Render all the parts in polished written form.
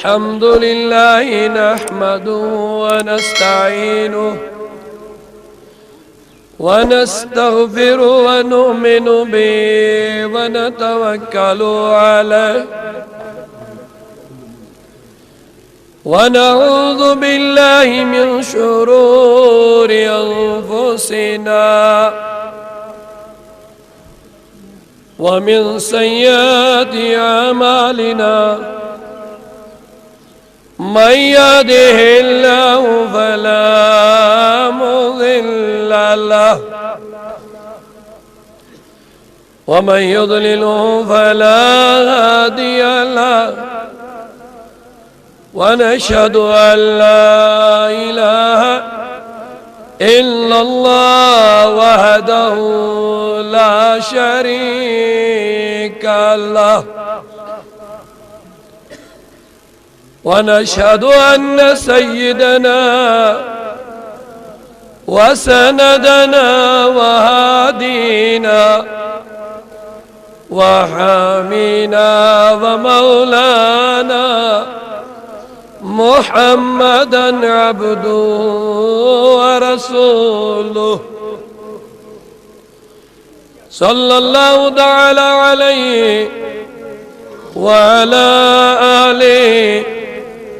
الحمد لله نحمده ونستعينه ونستغفره ونؤمن به ونتوكل عليه ونعوذ بالله من شرور أنفسنا ومن سيئات أعمالنا من يهده الله فلا مضل له ومن يضلله فلا هادي له ونشهد أن لا إله إلا الله وحده لا شريك له ونشهد أن سيدنا وسندنا وهادينا وحامينا ومولانا محمدًا عبده ورسوله صلى الله تعالى عليه وعلى آله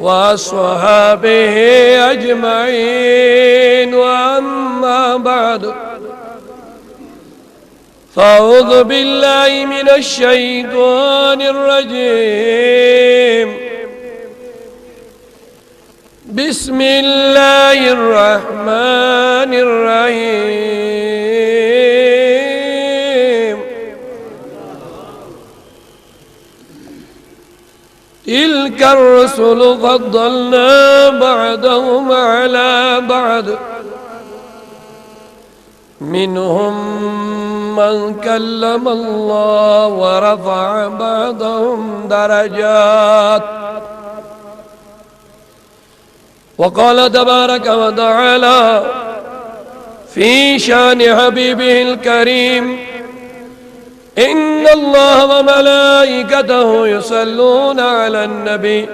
وأصحابه أجمعين وأما بعد فأعوذ بالله من الشيطان الرجيم بسم الله الرحمن الرحيم تلك الرسل فضلنا بعضهم على بعض منهم من كلم الله ورفع بعضهم درجات وقال تبارك وتعالى في شان حبيبه الكريم إن الله وملائكته يصلون على النبي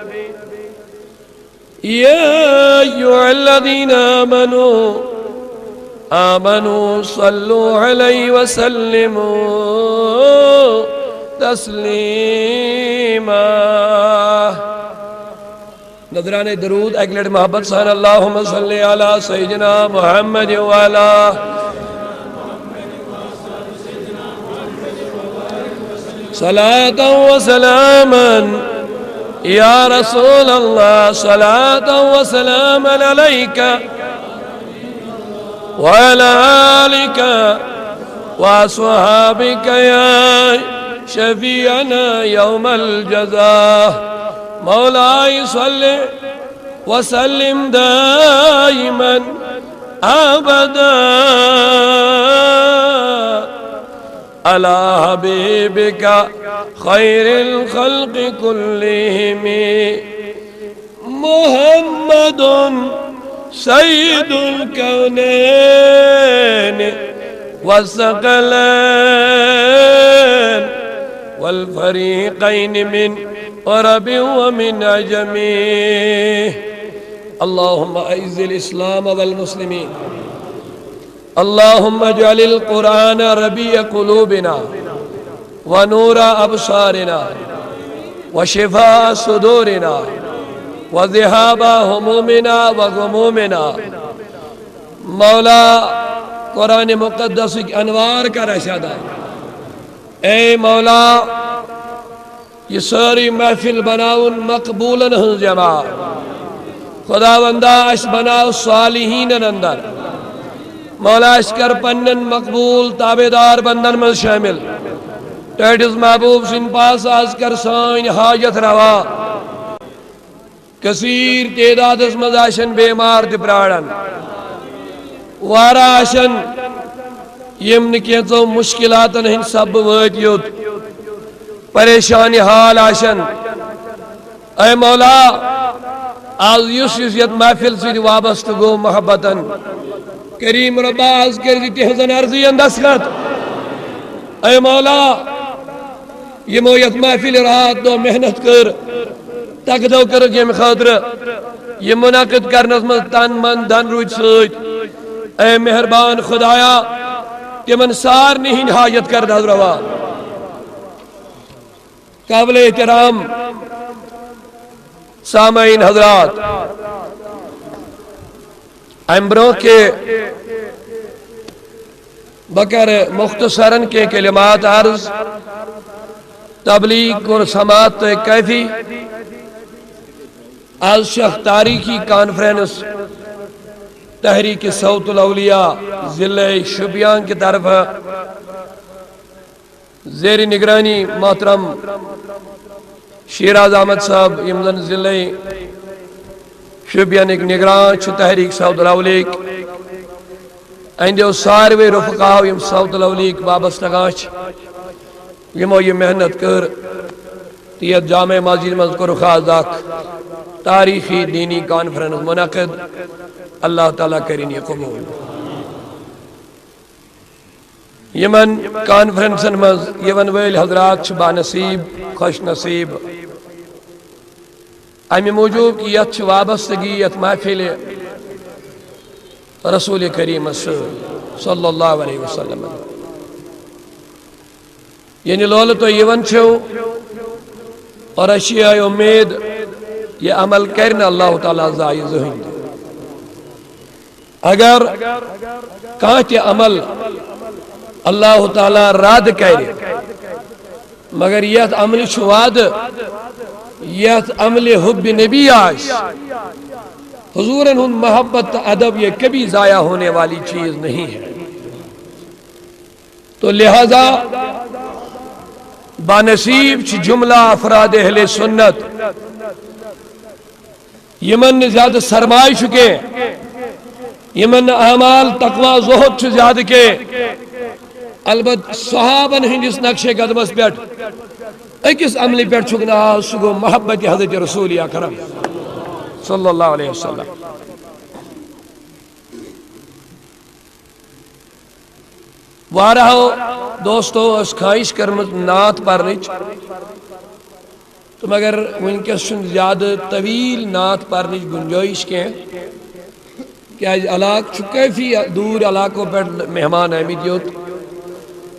يا أيها الذين آمنوا صلوا عليه وسلموا تسليما نظران درود اگلٹ محبت سان اللہم صلی علی سیدنا محمد وعلا صلاة وسلاما یا رسول اللہ صلاة وسلاما علیک وعلى آلك وصحابك يا شفيعنا يوم الجزاء مولاي صل وسلم دائما أبدا على حبيبك خير الخلق كلهم محمد سيد الكونين والثقلين والفريقين من عرب ومن عجم اللهم أعز الإسلام والمسلمين اللهم اجعل القرآن ربيع قلوبنا ونور أبصارنا وشفاء صدورنا وذهاب همومنا وغمومنا مولا قرآن مقدس انوار کا رشادہ اے مولا یہ ساری محفل بناؤن مقبولن ہن جماع خداوندہ اش بناؤ صالحین اندر مولا اشکر پنن مقبول تابدار بندن من شامل ٹیٹس محبوب سن پاس آز کر سائن حاجت روا کثیر تعداد اس مزاشن بیمار دپراڑن وارا آشن یمن کینچو مشکلاتن ہن سب ویت یوت پریشانی حال آشن اے مولا آز یوسیت محفل سے وابست گو محبتن کریم رب آز کر دیتی حسن عرضی اندسخت اے مولا یہ مویت محفل رات دو محنت کر تقدو کرک یم خاطر یہ منعقد کرنس من تن من دن روچ سوچ اے مہربان خدایا تمن سارنی ہند حاجت کر نظر روا قابل احترام سامعین حضرات امبروں کے بکر مختصراً کے کلمات عرض تبلیغ اور سماعت کیفی آج شخ تاریخی کانفرنس تحریک صوت الاولیاء ضلع شوپیان کی طرف زیر نگرانی محترم شیراز احمد صاحب یمزن ضلع شوپیان ایک نگران چھ تحریک صوت الاولیاء اندیو ساروے رفقاو یم صوت الاولیاء وابستگان یمو یہ محنت کر تیت جامع مسجد مز کور خاص اخ تاریخی دینی کانفرنس منعقد اللہ تعالیٰ کرین یہ قبول یمن کانفرنسن مز یمن ویل حضرات چھ بانصیب خوش نصیب امی موجود کی یت چھ وابستگی یت محفل رسول کریم صلی اللہ علیہ وسلم یعنی لول تو یون چھو اور اشیاء امید یہ عمل کرنا اللہ تعالیٰ زائی ذہن اگر کانٹ عمل اللہ تعالیٰ راد کرے مگر یہ عمل شواد یہ عمل حب نبی آش حضورن ہن محبت ادب یہ کبھی ضائع ہونے والی چیز نہیں ہے تو لہذا بانصیب چھ جملہ افراد اہل سنت یمن زیادہ سرمائے چکے یمن اعمال تقوی زہد چھ زیادہ کے البت صحابن ہندس نقش قدمس پیٹ اکس عملی پیٹ چکنا سگو محبت حضرت رسول اکرم صلی اللہ علیہ وسلم وارہو دوستو اس خواہش کرمت نعت پرنچ تو مگر ونکس چھ زیادہ طویل نعت پرنچ گنجائش کے کہ علاق چھ کافی دور علاقوں پر مہمان آمد یوت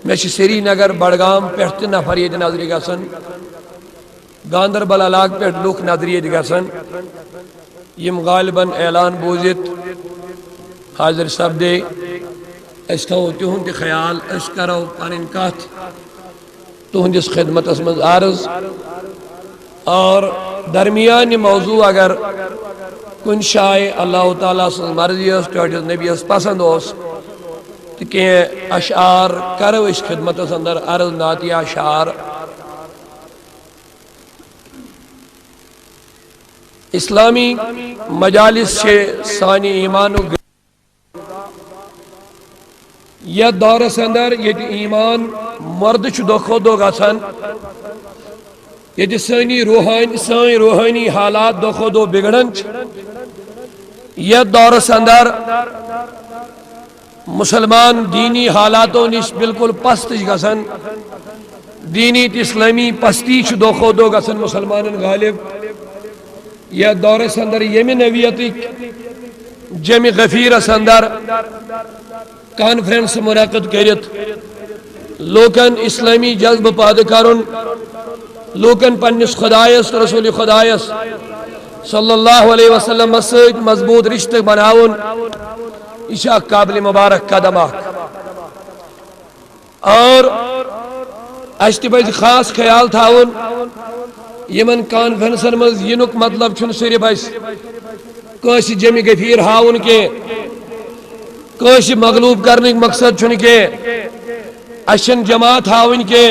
میں سری نگر بڑگام پہ نفر یہ نظری گسن گاندربل علاق پہ لوک نظری گسن یم غالباً اعلان بوزت حاضر سپدے اس تھو تہند خیال اس کرو پن کت تہندس خدمتس مز عرض اور درمیان موضوع اگر کن شائع اللہ تعالیٰ سن مرضی اس ٹوٹس نبی اس پسند اس تو کہ اشعار کرو اس خدمتس اندر عرض نعتی اشعار اسلامی مجالس سے سانی ایمان یہ دور اندر یہ ایمان مرد دو خود دو گسان یہ سانی روحانی حالات دو خود دو بگڑن یہ دور اندر مسلمان دینی حالاتوں نش بالکل پست گسان دینی اسلامی پستی دو خود دو گسان مسلمان غالب یہ دور اندر یمی نویتک جمع غفیر اندر کانفرنس منعقد کرت لوکن اسلامی جذب پاد کرن لوکن پنس خدایس رسول خدایس صلی اللہ علیہ وسلم سۭتۍ مضبوط رشتہ بناون یہ قابل مبارک قدم اور اس تہ پزِ خاص خیال تھاون یمن کانفرنسن مز ینک مطلب چھن صرف اس کٲنٛسہِ جمع غفیر ہاون کے کٲنٛسہِ مغلوب کرنک مقصد چھن کے اشن جماعت ہاون کے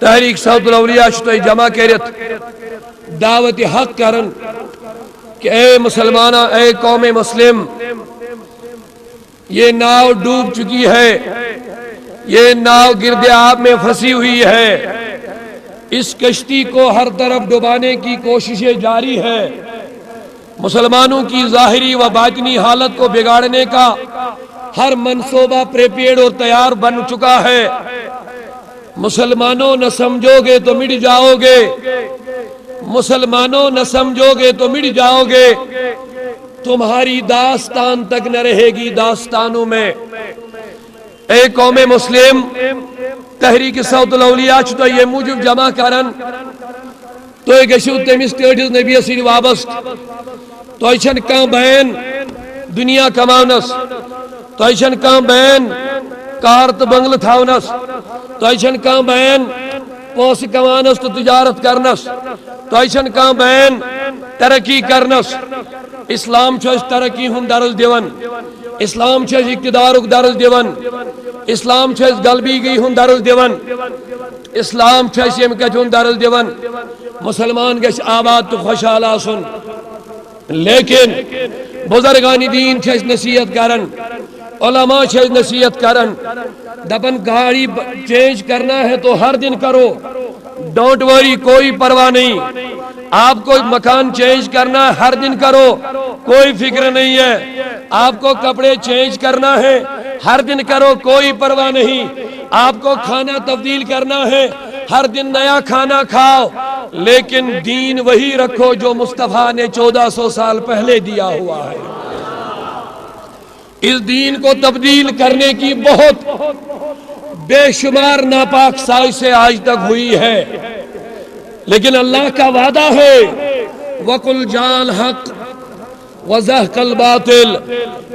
تحریک صوت الاولیاء تہ جمع کرت دعوت حق کرن کہ اے مسلمانہ اے قوم مسلم یہ ناؤ ڈوب چکی ہے یہ ناؤ گرد آب میں پھنسی ہوئی ہے اس کشتی کو ہر طرف ڈبانے کی کوششیں جاری ہے مسلمانوں کی ظاہری و باطنی حالت کو بگاڑنے کا ہر منصوبہ پریپیئرڈ اور تیار بن چکا ہے مسلمانوں نہ سمجھو گے تو مٹ جاؤ گے مسلمانوں نہ سمجھو گے تو مٹ جاؤ گے، تمہاری داستان تک نہ رہے گی داستانوں میں۔ اے قوم مسلم، تحریک صوت الاولیاء تو یہ موجب جمع کرن تو گشو تمس ٹیٹس نبی سن وابست، تو چھن کان بین دنیا کمانس، تو چھن کان بین کار تو بنگل تھاونس، تو چھن کان بین پونس کمانس تو تجارت کرنس، تو چھن کان بین ترقی کرنس۔ اسلام چھس ترقی ہن درس دیون، اسلام چھس اقتدارک درس دیون، اسلام چھس غلبیگی ہن درس دیون، اسلام چھس یم کت ہن درس دیون مسلمان گش آباد تو خوشحال آسن۔ لیکن بزرگان دین چھس نصیحت کرن، علماء چھس نصیحت کرن، دپن گاڑی چینج کرنا ہے تو ہر دن کرو، ڈونٹ وری، کوئی پرواہ نہیں۔ آپ کو مکان چینج کرنا ہے ہر دن کرو، کوئی فکر نہیں ہے۔ آپ کو کپڑے چینج کرنا ہے ہر دن کرو، کوئی پرواہ نہیں۔ آپ کو کھانا تبدیل کرنا ہے ہر دن نیا کھانا کھاؤ، لیکن دین وہی رکھو جو مصطفیٰ نے 1400 سال پہلے دیا ہوا ہے۔ اس دین کو تبدیل کرنے کی بہت بے شمار ناپاک سازشیں آج تک ہوئی ہے، لیکن اللہ کا وعدہ ہے وَقُلْ جَاءَ الْحَقُّ وَزَهَقَ الْبَاطِلُ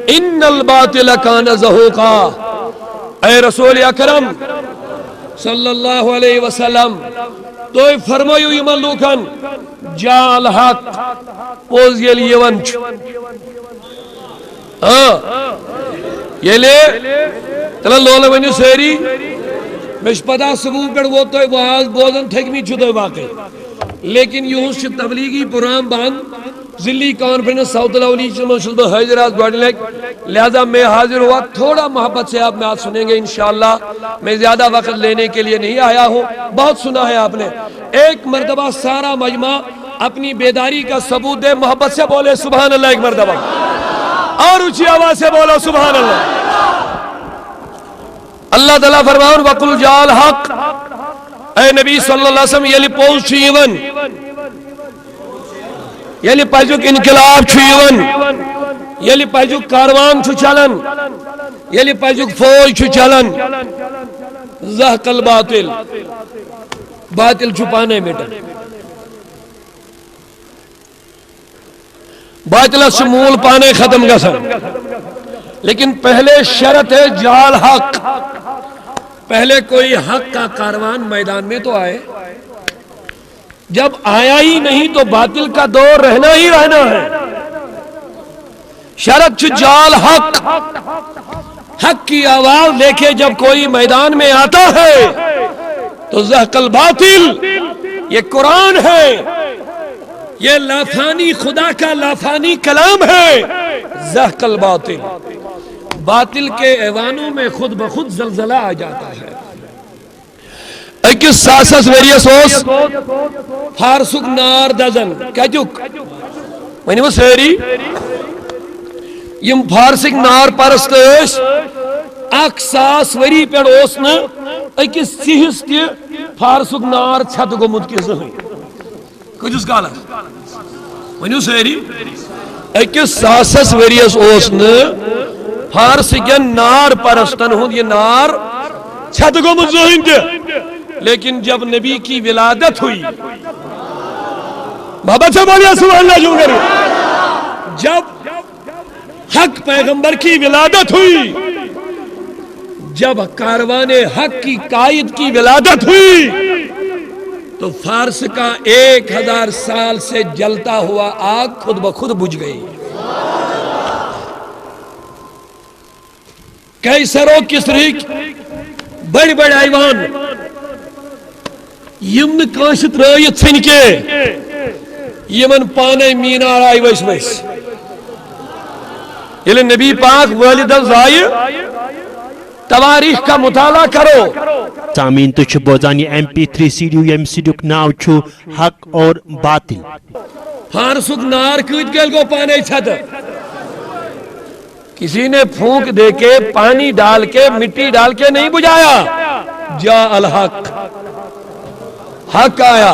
إِنَّ الْبَاطِلَ كَانَ زَهُوقًا۔ اے رسول اکرم صلی اللہ علیہ وسلم تو فرمائیو یمن لوکن جاء الحق پوز یل یون یلی تلا لولا ونیو سیری مش پتا سبوک پر وہ تو واز بوزن تھکمی چھتے واقعی، لیکن یوں سے تبلیغی پرام باند ذلی کانفرنس صوت الاولیاء منشد حیدرآباد گوڑی لیک، لہذا میں حاضر ہوا، تھوڑا محبت سے آپ میں آج سنیں گے انشاءاللہ۔ میں زیادہ وقت لینے کے لیے نہیں آیا ہوں، بہت سنا ہے آپ نے۔ ایک مرتبہ سارا مجمع اپنی بیداری کا ثبوت دے، محبت سے بولے سبحان اللہ ایک مرتبہ، اور اونچی آواز سے بولو سبحان اللہ۔ اللہ تعالیٰ فرماؤں وَقُلْ جَاءَ الْحَقُّ، اے نبی صلی اللہ علیہ وسلم یلی پوز چھیون، یلی پجوک انقلاب چھیون، یلی پجوک کاروان چھو چلن، یلی پجوک فوج چھو چلن، زہق الباطل، باطل چھپانے بیٹا، باطل سمول پانے ختم گسن، لیکن پہلے شرط ہے جال حق، پہلے کوئی حق کا کاروان میدان میں تو آئے، جب آیا ہی نہیں تو باطل کا دور رہنا ہی رہنا ہے۔ شرط جال حق، حق کی آواز لے کے جب کوئی میدان میں آتا ہے تو زہق الباطل، یہ قرآن ہے، یہ لافانی خدا کا لافانی کلام ہے۔ زہق الباطل، باطل کے ایوانوں میں خود بخود زلزلہ آ جاتا ہے۔ اکس ساسس ویریس اوس فارسک نار دزن کجک ونی وہ سیری یم فارسک نار پرست اس اک ساس وری پیڑ اوس نا اکس سیہس تی فارسک نار چھت گمت کی زہن کجس کالا ونی وہ سیری اکس ساسس ویریس اوس نا فارسکن نار پرستن ہوں یہ نار چھت گمت زہن تی، لیکن جب نبی کی ولادت ہوئی، بابا سے بولیا سبحان اللہ جو کرو، جب حق پیغمبر کی ولادت ہوئی، جب کاروان حق کی قائد کی ولادت ہوئی تو فارس کا 1000 سال سے جلتا ہوا آگ خود بخود بجھ گئی۔ قیصر و کسری بڑی بڑی ایوان یمن کانشت رایت سن کے یمن پانے مینار آئی ویس ویس یلی نبی پاک والد زائی تواریخ کا مطالعہ کرو۔ سامین تو چھ بوزانی MP3 سیڈیو یم سیڈیوک ناو چھو حق اور باطل۔ فارسک نار کیت گل کو پانے چھت، کسی نے پھونک دے کے پانی ڈال کے مٹی ڈال کے نہیں بجھایا، جا الحق، حق آیا،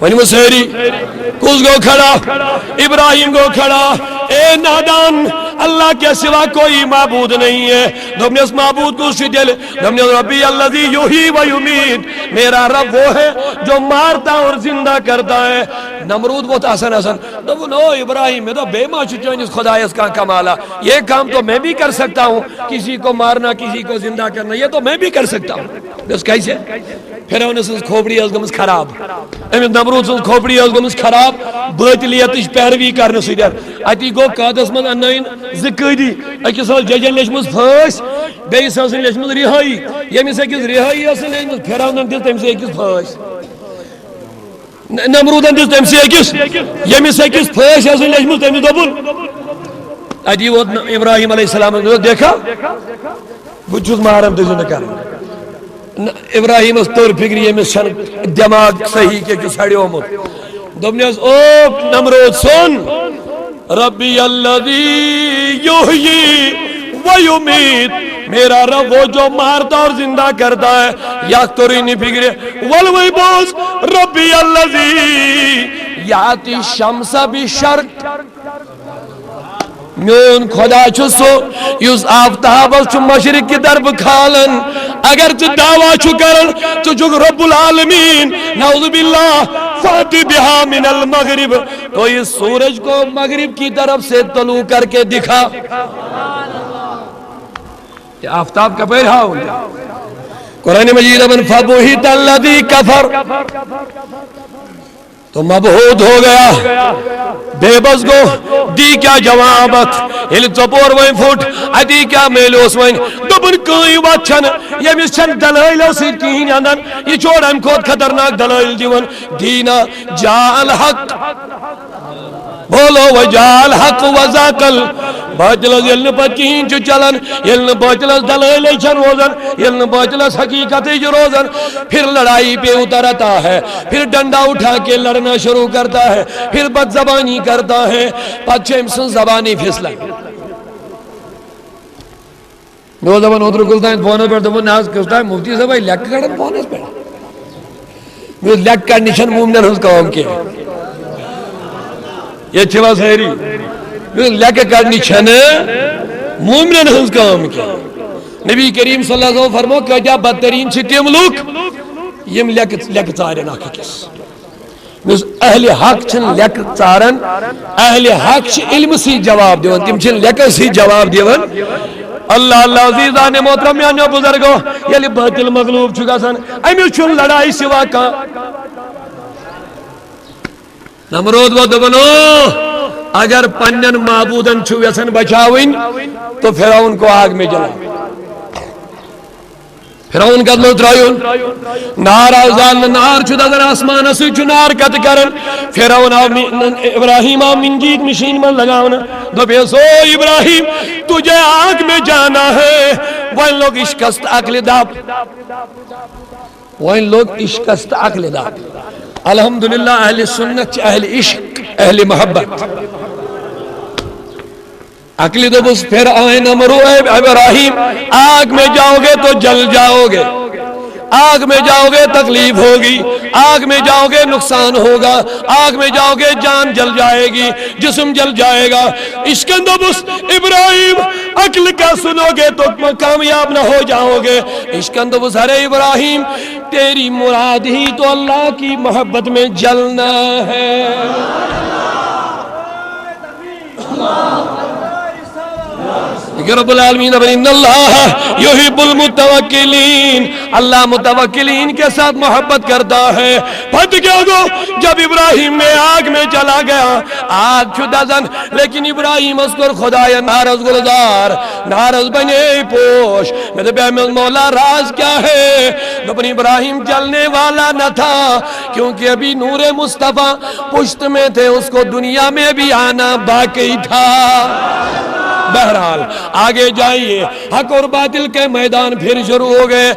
ون وہ سہری کس گو کھڑا ابراہیم گو کھڑا اے نادان اللہ کے سوا کوئی معبود نہیں ہے دبنیس معبود کو سی دل دبنیس ربی الذی یحیی و یمیت میرا رب وہ ہے جو مارتا اور زندہ کرتا ہے نمرود بہت آسان دبو نو ابراہیم میں تو بے ماچو چونیس خدایس کا کمالا یہ کام تو میں بھی کر سکتا ہوں کسی کو مارنا کسی کو زندہ کرنا یہ تو میں بھی کر سکتا ہوں بس کیسے پھر سن کھوپڑی گمس خراب امس نمرود سن کھوپڑی گمس خراب باطلیتش پیروی کرنے سر اتی گو قادس من ان زقیدی اکس ججن لیچمس پھاس بیس لیچمس رہائی یمس اکس رہائی لیچمس پھرون دل تمس اکس پھاس نمرودن دل تمس اکس یمس اکس پھاس لیچمس تمس دبن اتی ووت ابراہیم علیہ السلام دیکھا بچس مارم تھی زندہ کر ابراہیم اس طور فکری یمس چھن دماغ صحیح کے کس ہڑیو مت دبنیس او نمرود سن ربی الذی یحیی و یمیت میرا رب وہ جو مارتا اور زندہ کرتا ہے یقترینی فکر ولوی بوس ربی الذی یاتی الشمس بالشرق میون خدا چھو سو یس آفتاب چھو مشرق کی طرف کھالن اگر تو دعویٰ چھو کرن تو جو رب العالمین نعوذ باللہ فاتی بہا من المغرب تو اس سورج کو مغرب کی طرف سے طلوع کر کے دکھا یہ آفتاب کا پیر ہاؤ قرآن مجید ابن فبوہیت الذی کفر تو مبہود ہو گیا بے بس گو دی کیا جوابت ہل چپور وین فوٹ ادی کیا میلوس وین دبن کوئی بات چھن یمس چھن دلائل سی کہیں اندن یہ چھوڑ ہم کھوت خطرناک دلائل دیون دینا جا الحق بولو وجا الحق وزاقل باطلس یلن پت کہیں چو چلن یلن باطلس دلائل چھن روزن یلن باطلس حقیقت جو روزن پھر لڑائی پہ اترتا ہے پھر ڈنڈا اٹھا کے لڑنا شروع کرتا ہے پھر بد زبانی کرتا ہے پچھے امسن زبانی پھسلا دو زبان اتر کلتا ہے فونس پر دو ناز کستا ہے مفتی صاحب لیک کڑن فونس پر لیک کنڈیشن مومنن ہز قوم کے یہ چھوا سہری لیک کرنی چھن مومنن ہز قوم کے نبی کریم صلی اللہ علیہ وسلم فرمو کہ جا بدترین چھ تیم لوگ یم لیک ژارن اکھ أکِس اہل حق چھن لیک ژارن اہل حق چھ علم سی جواب دیون تم چھن لیک سی جواب دیون اللہ اللہ عزیزان محترم یعنی بزرگو یلی باطل مغلوب چھو گسن امی چھن لڑائی سوا کا نمرود و دبنو اگر پنن معبودن چھو یسن بچاوین تو فرعون کو آگ میں جلا فرعون قدلو ترائیون نار آزان نار چھو دازن آسمان سے چھو نار کت کرن فرعون ابراہیم من جیت مشین من لگاونا دو بیسو ابراہیم تجھے آگ میں جانا ہے وہن لوگ اشکست عقل داب وہن لوگ اشکست عقل داب الحمدللہ اہل سنت اہل عشق اہل محبت عقلی تو بس پھر آئے نمرو ابراہیم آگ میں جاؤ گے تو جل جاؤ گے آگ میں جاؤ گے تکلیف ہوگی آگ میں جاؤ گے نقصان ہوگا آگ میں جاؤ گے جان جل جائے گی جسم جل جائے گا اشکندبس ابراہیم عقل کا سنو گے تو کامیاب نہ ہو جاؤ گے اشکندبس ارے ابراہیم تیری مراد ہی تو اللہ کی محبت میں جلنا ہے رب العالمین ان اللہ یحب المتوکلین اللہ متوکلین کے ساتھ محبت کرتا ہے پھٹ کیا گو جب ابراہیم میں آگ میں چلا گیا آگ چھتا زن لیکن ابراہیم اسکر خدایا نارز گلزار نارز بنے پوش میرے بیمز مولا راز کیا ہے اپنی ابراہیم جلنے والا نہ تھا کیونکہ ابھی نور مصطفیٰ پشت میں تھے اس کو دنیا میں بھی آنا باقی تھا بہرحال آگے جائیے، حق اور باطل کے میدان پھر شروع ہو گئے.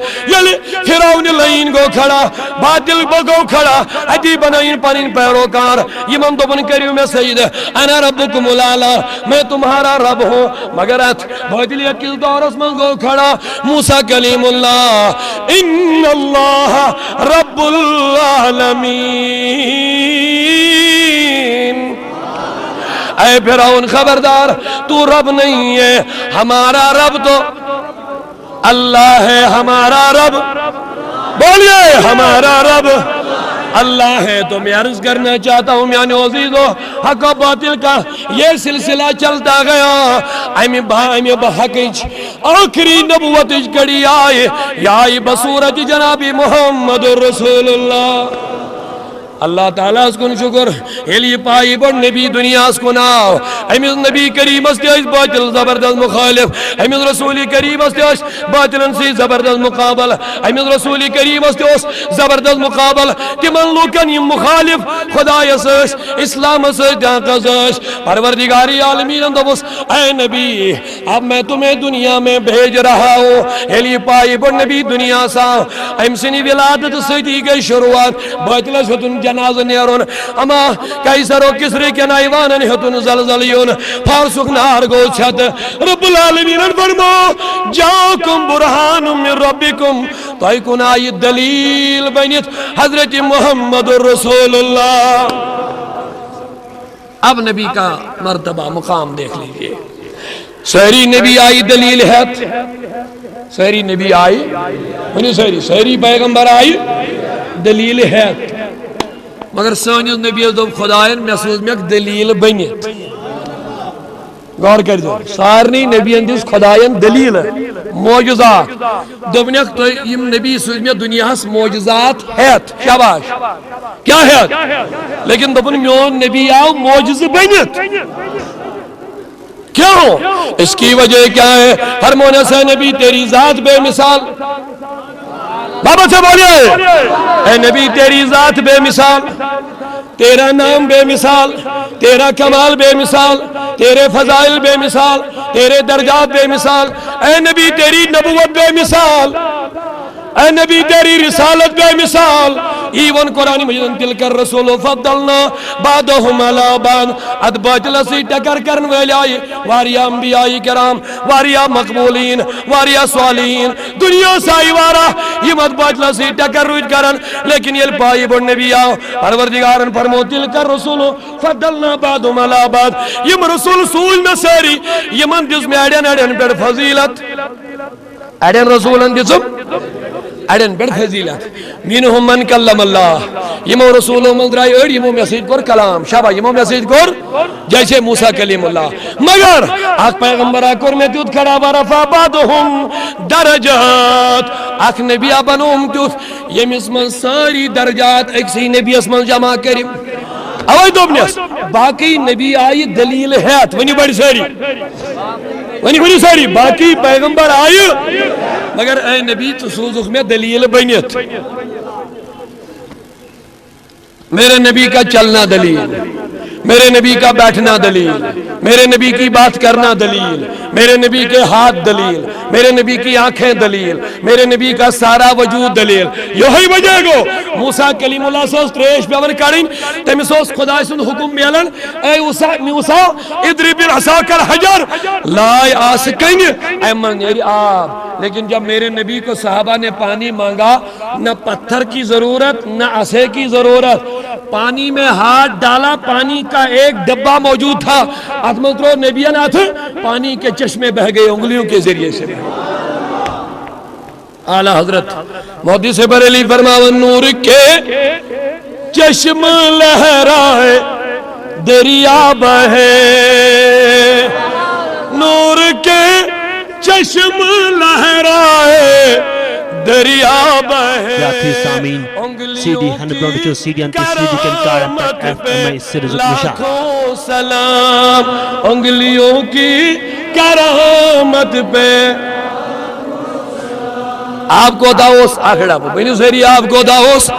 فرعون لائن گو کھڑا، باطل گو کھڑا، اتی بنائیں پنن پیروکار. یمن دوپن کریو میں سید انا ربکم الاعلی، میں تمہارا رب ہوں. مگر ات باطل کس دورس من گو کھڑا؟ موسیٰ کلیم اللہ، ان اللہ رب العالمین. اے فرعون خبردار، تو رب نہیں ہے، ہمارا رب تو اللہ ہے. ہمارا رب، بولیے ہمارا رب اللہ ہے. تو میں عرض کرنا چاہتا ہوں میاں عزیزو، حق و باطل کا یہ سلسلہ چلتا گیا. امی بحقیج آخری نبوت کڑی آئے، یا آئی بصورت جناب محمد رسول اللہ. اللہ تعالیٰ اس کن شکر ہلی پائی بڑھ نبی دنیا اس کو ناو. امیز نبی کریم استیش باطل زبردست مخالف، امیز رسول کریم استیش باطلن سی زبردست مقابل، امیز رسول کریم استیش زبردست مقابل. تمن لوکن یم مخالف خدای سش اسلام سش جانتا سش. پروردگاری عالمین اندوس اے نبی اب میں تمہیں دنیا میں بھیج رہا ہوں. ہلی پائی بڑھ نبی دنیا سا امسنی ولادت سیدی گئی شروعات. باطل شتن جناز نیرون، اما کیسر و کسری کے نائوان ہتن زلزلیون. فارسک نار گو چھت. رب العالمین فرمو جاکم برہان من ربکم، تو کن آئی دلیل بینت حضرت محمد رسول اللہ. اب نبی کا مرتبہ مقام دیکھ لیجئے. سہری نبی آئی دلیل ہے، سہری نبی آئی منی سہری پیغمبر آئی دلیل ہے. مگر سانیز نبی از دوب خدایان محسوس میں دلیل بنیت. غور کر دو، سارنی نبی اندیس خدایان دلیل موجزات دوبنیک تو یم نبی سوز میں دنیا ہس موجزات ہیت. شاباش، کیا ہیت؟ لیکن دوبن میون نبی آو موجز بنیت. کیوں؟ اس کی وجہ کیا ہے؟ فرمانے سے نبی تیری ذات بے مثال. بابا سے بولیے اے نبی تیری ذات بے مثال، تیرا نام بے مثال، تیرا کمال بے مثال، تیرے فضائل بے مثال، تیرے درجات بے مثال. اے نبی تیری نبوت بے مثال، اے نبی تیری رسالت بے مثال. ایون قرآن مجید تلک الرسول فضلنا بعضهم على بعض. اد باطل سی ٹکر کرن والے آئی واریا انبیاء کرام، واریا مقبولین، واریا صالحین دنیا سائی وارا یہ مد باطل سی ٹکر روج کرن. لیکن یہ پائی بڑھ نبی آو پروردگارن فرمو تلک الرسول فضلنا بعضهم على بعض. یہ رسول سوج میں ساری یہ من جس میں اڑین اڑین پر فضیلت، اڑین رسولن جسم اڑین بڑ فضیلت. منہم من کلم اللہ، یمو رسولوں من درائی اڑ یمو مسجد کور کلام. شابہ یمو مسجد کور جیسے موسیٰ کلیم اللہ. مگر آق پیغمبر آکور میں تیوت کھڑا ورفا بعضهم درجات. آق نبی آبنوم تیوت یم اسمن ساری درجات ایک سی نبی اسمن جمع کریم. اوائی دوبنیس باقی نبی آئی دلیل حیات ونی بڑی ساری ونی ساری باقی پیغمبر آئی مگر اے نبی تو سوزخ میں دلیل بنیت. میرے نبی کا چلنا دلیل، میرے نبی کا بیٹھنا دلیل، میرے نبی کی بات کرنا دلیل، میرے نبی کے ہاتھ دلیل، میرے نبی کی آنکھیں دلیل، میرے نبی کا سارا وجود دلیل. یہی وجہ گو موسیٰ کلیم اللہ سوز تریش بیون کریں تیمی سوز خدا سن حکم بیلن اے موسیٰ ادری بر عصاک الحجر لائے آسکیں اے منیری آب. لیکن جب میرے نبی کو صحابہ نے پانی مانگا، نہ پتھر کی ضرورت نہ عصے کی ضرورت، پانی میں ہاتھ ڈالا، پانی کا ایک ڈبہ موجود تھا. اتمترو نبیان آتھ پانی کے چشمے بہ گئے انگلیوں کے ذریعے سے. اعلیٰ حضرت محدث بریلوی فرماون نور کے چشم لہرائے دریا بہے، نور کے چشم لہرائے دریا بہے. یاتھی سامین سی ڈی 100 سی ڈی انتی سی ڈی کنکار پر ایف ایم آئی سیریز نشان. لاکھوں سلام انگلیوں کی کرامت پہ. آپ کو داؤس آخڑا پہ بینی سہری آپ کو داؤس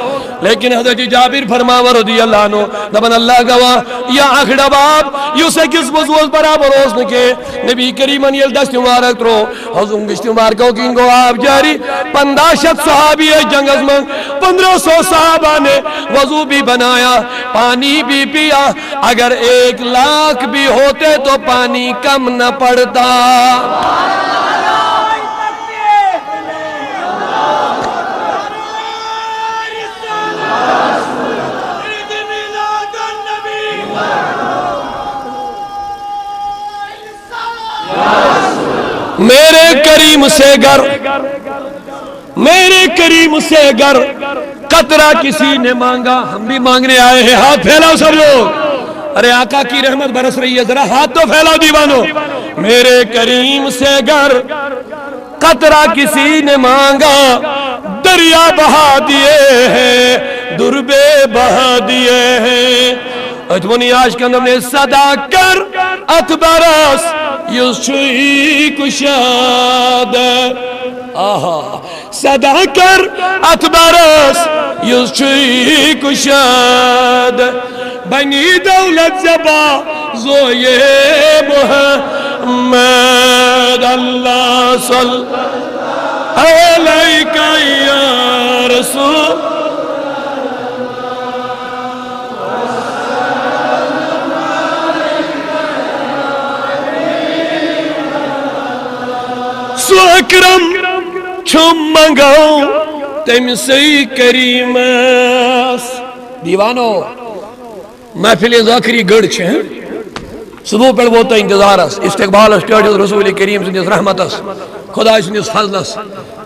لیکن حضرت جابر فرماور رضی اللہ عنہ دبن اللہ گواہ یا اکھڑا باب یوسے کس وضوز برابر اس نے نبی کریمن یل دست مبارک ترو حضور گشت مبارکو کین گو آپ جاری 1500 صحابی جنگ از من 1500 صحابہ نے وضو بھی بنایا پانی بھی پیا اگر 1 لاکھ بھی ہوتے تو پانی کم نہ پڑتا میرے کریم سے گر میرے کریم سے گر قطرہ کسی نے مانگا ہم بھی مانگنے آئے ہیں ہاتھ پھیلاؤ سب لوگ ارے آقا کی رحمت برس رہی ہے ذرا ہاتھ تو پھیلاؤ دیوانو میرے کریم سے گر قطرہ کسی نے مانگا دریا بہا دیے ہیں دربے بہا دیے ہیں اجمنی آج کے اندر نے صدا کر اتبرس یسوئی کشاد آہا صدا کر اتبرس یسوئی کشاد بنی دولت زبا زوئے محمد اللہ صلی علیکہ یا رسول سو اکرم چھم منگاؤ تم سی کریمس دیوانو محفل ذاکری گڑ چھیں صبح پر وہ تا انتظار اس استقبال اس ٹیٹس رسول کریم سندس رحمت اس خدا سندس فضل اس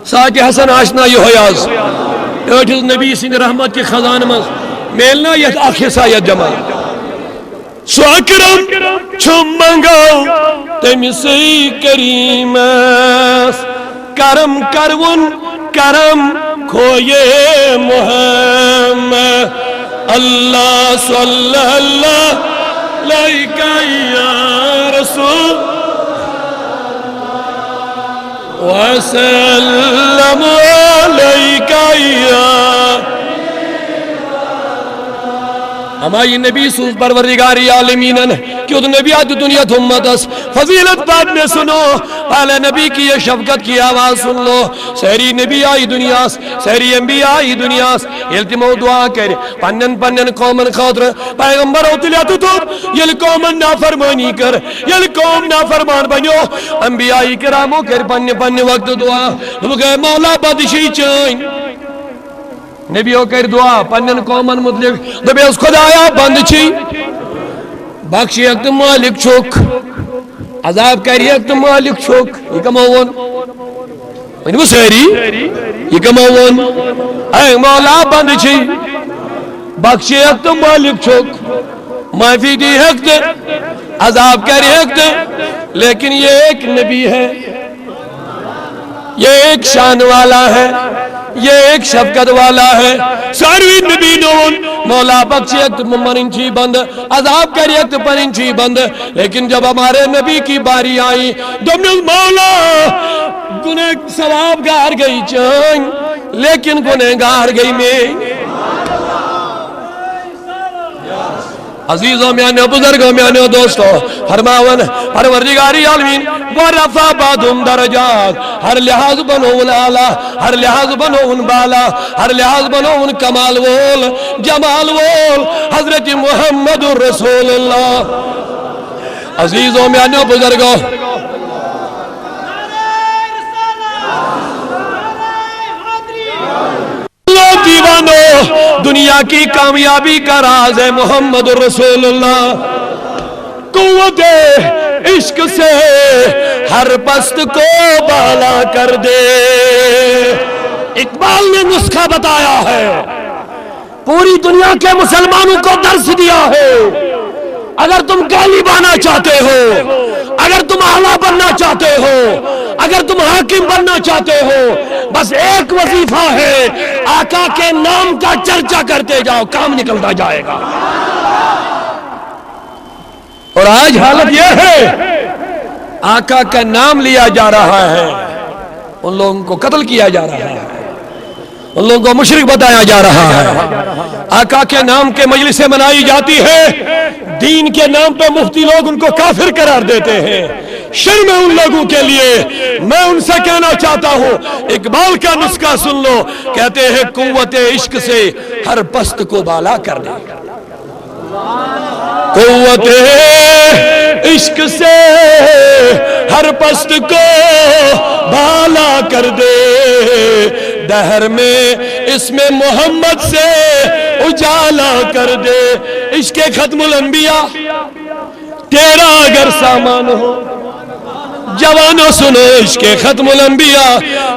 ساج حسن آشنا یہ ہویاز ٹیٹس نبی سند رحمت کی خزان مز میلنا یہ آخر سایت جمع سو اکرم چھم منگاؤ تم سی کریمس کرم کرون کرم کھوئے محمد اللہ صلی اللہ علیکہ یا رسول وسلم علیکہ یا ہماری نبی سوز پروردگاری عالمینن کیوں تو نبی آتی دنیا تھمت اس فضیلت بعد میں سنو پہلے نبی کی یہ شفقت کی آواز سن لو سہری نبی آئی دنیا سہری انبیاء آئی دنیا التمو دعا کر پنن پنن قومن خاطر پیغمبر اوتلیاتو تو یل قومن نافرمانی کر یل قوم نافرمان بنیو انبیاء کرامو کر پنن وقت دعا لگے مولا بدشی چین نبیوں کر دعا پنن قومن مطلق دبی اس خدایا بند چی بخشی اکت مالک چھوک عذاب کری اکت مالک چھوک یہ کماؤن وہ سہری یہ کماؤن اے مولا بند چی بخشی اکت مالک چھوک معافی دی حق عذاب کری حق لیکن یہ ایک نبی ہے یہ ایک شان والا ہے یہ ایک شفقت والا ہے ساروی نبی نون مولا بخشی اکت منچی بند عذاب کری اکت پرنچی بند لیکن جب ہمارے نبی کی باری آئی دمنز مولا گناہ ثواب گار گئی چان لیکن گناہ گار گئی میں عزیزوں میانے بزرگوں میانے دوستوں فرماون پروردگاری عالمین ورفع بعضهم درجات ہر لحاظ بنون اعلیٰ ہر لحاظ بنون بالا ہر لحاظ بنون کمال وول جمال وول حضرت محمد رسول اللہ عزیزوں میانے بزرگوں دیوانو دنیا کی کامیابی کا راز ہے محمد رسول اللہ قوت عشق سے ہر پست کو بالا کر دے اقبال نے نسخہ بتایا ہے پوری دنیا کے مسلمانوں کو درس دیا ہے اگر تم غالبانہ چاہتے ہو اگر تم اعلیٰ بننا چاہتے ہو اگر تم حاکم بننا چاہتے ہو بس ایک وظیفہ ہے آقا کے نام کا چرچا کرتے جاؤ کام نکلتا جائے گا اور آج حالت یہ ہے آقا کا نام لیا جا رہا ہے ان لوگوں کو قتل کیا جا رہا ہے ان لوگوں کو مشرک بتایا جا رہا ہے. آقا کے نام کے مجلسیں منائی جاتی ہے, دین کے نام پہ مفتی لوگ ان کو کافر قرار دیتے ہیں. شرم ہے ان لوگوں کے لیے. میں ان سے کہنا چاہتا ہوں, اقبال کا نسخہ سن لو, کہتے ہیں قوت عشق سے ہر پست کو بالا کر دے. قوت عشق سے ہر پست کو بالا کر دے, دہر میں اس میں محمد سے اجالا کر دے. عشق ختم الانبیاء تیرا اگر سامان ہو, جوانوں سنو عشق ختم الانبیاء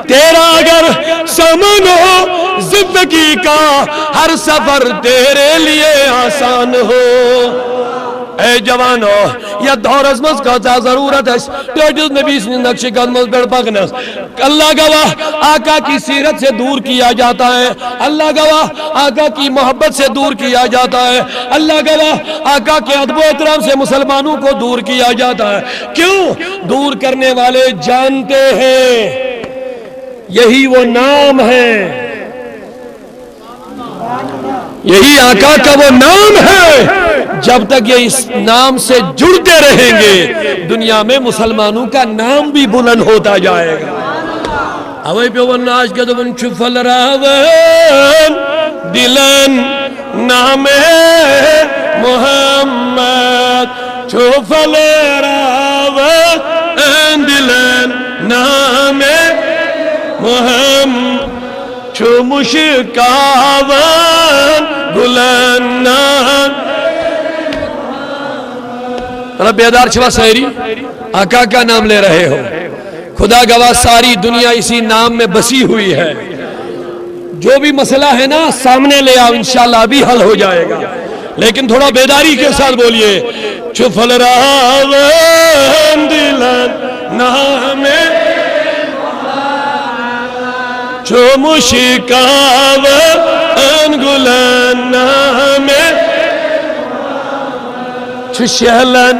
تیرا اگر سامان ہو, زندگی کا ہر سفر تیرے لیے آسان ہو. اے جوانو یا دور ازمز کا ضرورت ہے ٹیٹس نبی سے نقش قدمز پر پکنس. اللہ گواہ آقا کی سیرت سے دور کیا جاتا ہے, اللہ گواہ آقا کی محبت سے دور کیا جاتا ہے, اللہ گواہ آقا کے ادب و احترام سے مسلمانوں کو دور کیا جاتا ہے. کیوں دور کرنے والے جانتے ہیں یہی وہ نام ہے, یہی آقا کا وہ نام ہے. جب تک یہ اس نام سے جڑتے رہیں گے دنیا میں مسلمانوں کا نام بھی بلند ہوتا جائے گا. اوے پہ ون آج کے دن چھفل راون دلن نام محمد, چھفل راون دلن نام محمد, چھو مشکاون گلن نام. رب بیدار چھوا سہری آقا کا نام لے رہے ہو. خدا گواہ ساری دنیا اسی نام میں بسی ہوئی ہے. جو بھی مسئلہ ہے نا سامنے لے آؤ, انشاءاللہ ابھی حل ہو جائے گا, لیکن تھوڑا بیداری کے ساتھ بولیے. چھفل راون دلن نام چھو مشکاون گلن نام چھو شہلن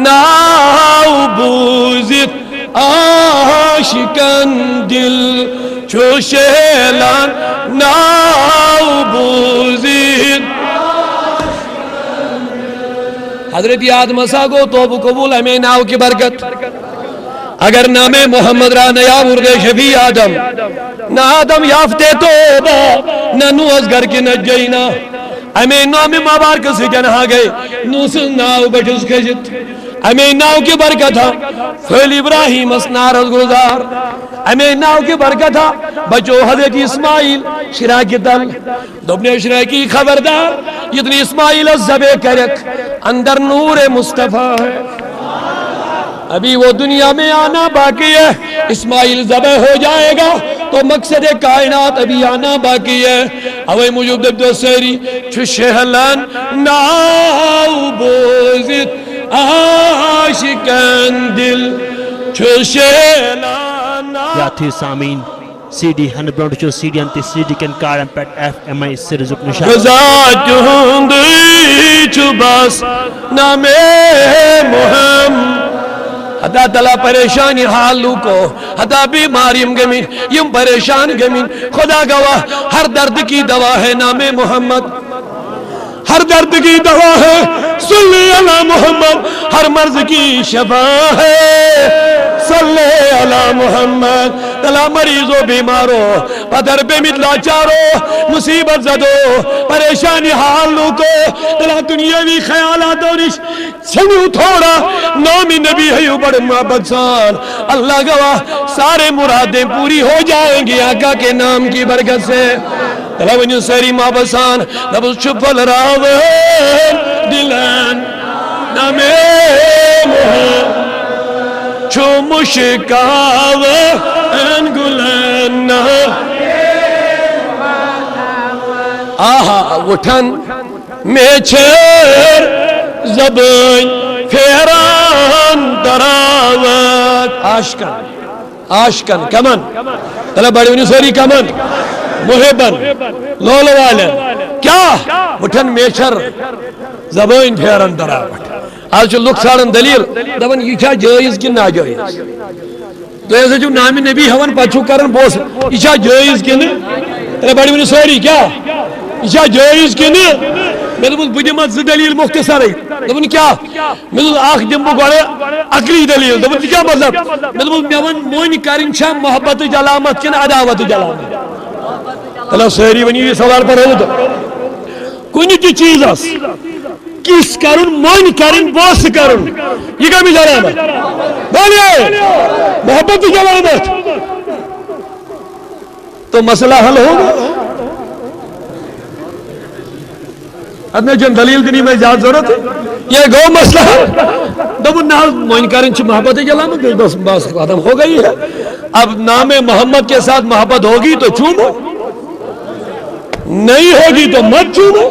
ناو بوزت عاشقن دل, چھو شہلن ناو بوزت. حضرت آدم ساگو توب قبول ہمیں ناو کی برکت. اگر نام محمد را نیا مرد شفیع آدم نہ آدم یافتے توبہ نہ نو از گھر کی نجینا. ہمیں نام مبارک سے جنہا گئے نوس ناو بجز کھجت. ہمیں ناو کی برکت تھا فیل ابراہیم اسنار از گزار. ہمیں ناو کی برکت تھا بچو حضرت اسماعیل شراء کی دل دوبنے شراء کی خبردار. اتنی اسماعیل الزبے کرک اندر نور مصطفیٰ ہے, ابھی وہ دنیا میں آنا باقی ہے. اسماعیل ذبح ہو جائے گا تو مقصد کائنات ابھی آنا باقی ہے. اوے موجود دو سہری چھو شہلن ناو بوزت عاشقن دل, چھو شہلن یاتھی سامین سی ڈی 100 سی ڈی انتی سی ڈی کن کارن پیٹ ایف ایم آئی سرزک نشان گزات ہندی چھو بس نام محمد. حدا تلا پریشانی حالو کو حدا بیماریم گمین یم پریشان گمین. خدا گواہ ہر درد کی دوا ہے نام محمد, ہر درد کی دوا ہے صلی علی محمد, ہر مرض کی شفا ہے صلی علی محمد. تلا مریضو بیمارو پدر پہ مدلا چارو مصیبت زدو پریشانی حالو کو تلا دنیاوی خیالات اور سنو تھوڑا نامی نبی ہے بڑے محبت سان. اللہ گواہ سارے مرادیں پوری ہو جائیں گی آقا کے نام کی برکت سے. تلا ونیو ساری محبت سان نبس چھپل راون دلن نام محمد, چھو مشکاون گلن. آہا وٹھن میں چھر زبان پھیران دراوت. عاشقن عاشقن کمن تلا بڑی ونیو ساری کمن محبن لولو والن کیا وٹھن میچر زبان پھیران دراوت. آج جو لوگ سارن دلیل دبن یہ چھا جائز کی ناجائز, تو ایسے جو نام نبی ہون پچھو کرن بوس یہ چھا جائز کی ترے بڑی ونی ساری کیا یہ جائز کہ میں دس بہ دم دلیل مختصر دن کیا میں اخ دم بہ گوڑے عقلی دلیل دن کیا مطلب میں دس مے ون مون کرن چھا محبت علامت کن عداوت علامت اللہ ساری ونی یہ سوال پر ہو تو کن تہ چیزس کس کرن مون کرن بوس کرن یہ کمی علامت بولیے محبت علامت تو مسئلہ حل ہوگا ادنے جن دلیل دینی میں زیادہ ضرورت ہے یہ گو مسئلہ دبن نال موین کرن چھ محبت علامت بس بس ختم ہو گئی ہے اب نام محمد کے ساتھ محبت ہوگی تو چومو نہیں ہوگی تو مت چومو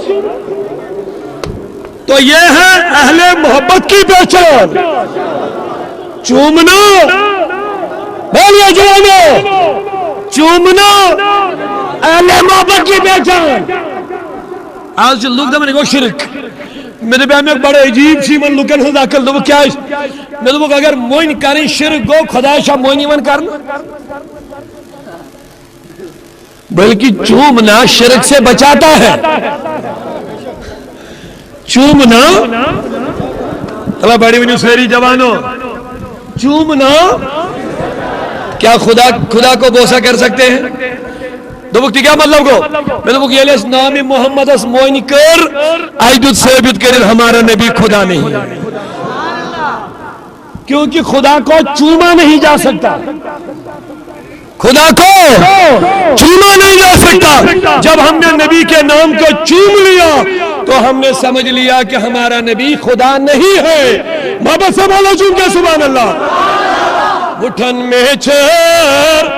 تو یہ ہے اہل محبت کی پہچان چومنا بولیے جوانو چومنا اہل محبت کی پہچان آج لوگ دمن گو شرک میرے بے میں بڑے عجیب سی من لوکن ہند عقل دو کیا میں دو اگر موین کریں شرک گو خدا شاہ موینی من کرنا بلکہ چومنا شرک سے بچاتا ہے چومنا اللہ بڑی ونی سیری جوانو چومنا کیا خدا کو بوسا کر سکتے ہیں دوبک کیا مطلب کو میں دوبک یہ نام محمد اس موین کر آئیدت ثابت کریں ہمارا نبی خدا نہیں کیونکہ خدا کو چوما نہیں جا سکتا خدا کو چوما نہیں جا سکتا جب ہم نے نبی کے نام کو چوم لیا تو ہم نے سمجھ لیا کہ ہمارا نبی خدا نہیں ہے محبت سے بولا چوم کے سبحان اللہ اٹھن میں چھر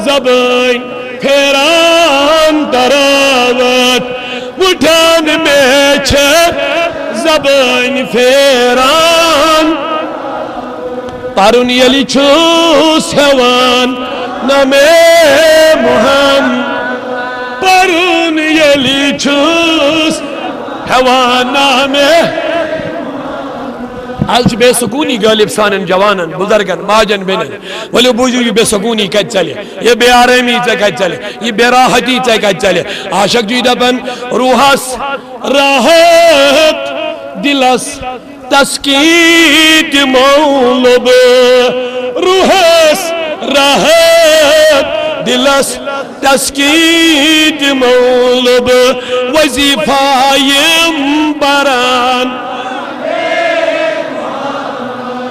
زبان پھیران دراوت اٹھن میں چھر زبان پھیران پارون یلی چھوس ہوان نامے محمد پارون یلی چھوس ہوان نامے آج بے سکونی غالب سانن جوانن بزرگن ماجن بینن ولی بوجو یہ بے سکونی کج چلے یہ بے آرامی کج چلے یہ بے راحتی کج چلے عاشق جی دبن روحس راحت دلس تسکید مولب روحس راحت دلس تسکید مولب وظیفائم بران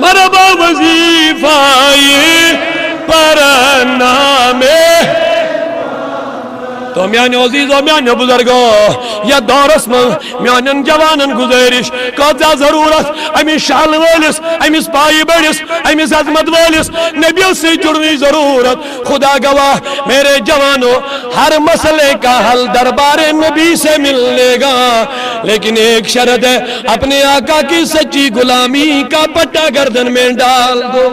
مربا وظیفائی پر نامے تو میانی عزیز و میانی بزرگو یا دورس من میانن جوانن گزارش کتا ضرورت امی شال والس امی سپائی بڑس امی عظمت والس نبی سے جڑنی ضرورت خدا گواہ میرے جوانوں ہر مسئلے کا حل دربار نبی سے ملے گا لیکن ایک شرط ہے اپنے آقا کی سچی غلامی کا پٹا گردن میں ڈال دو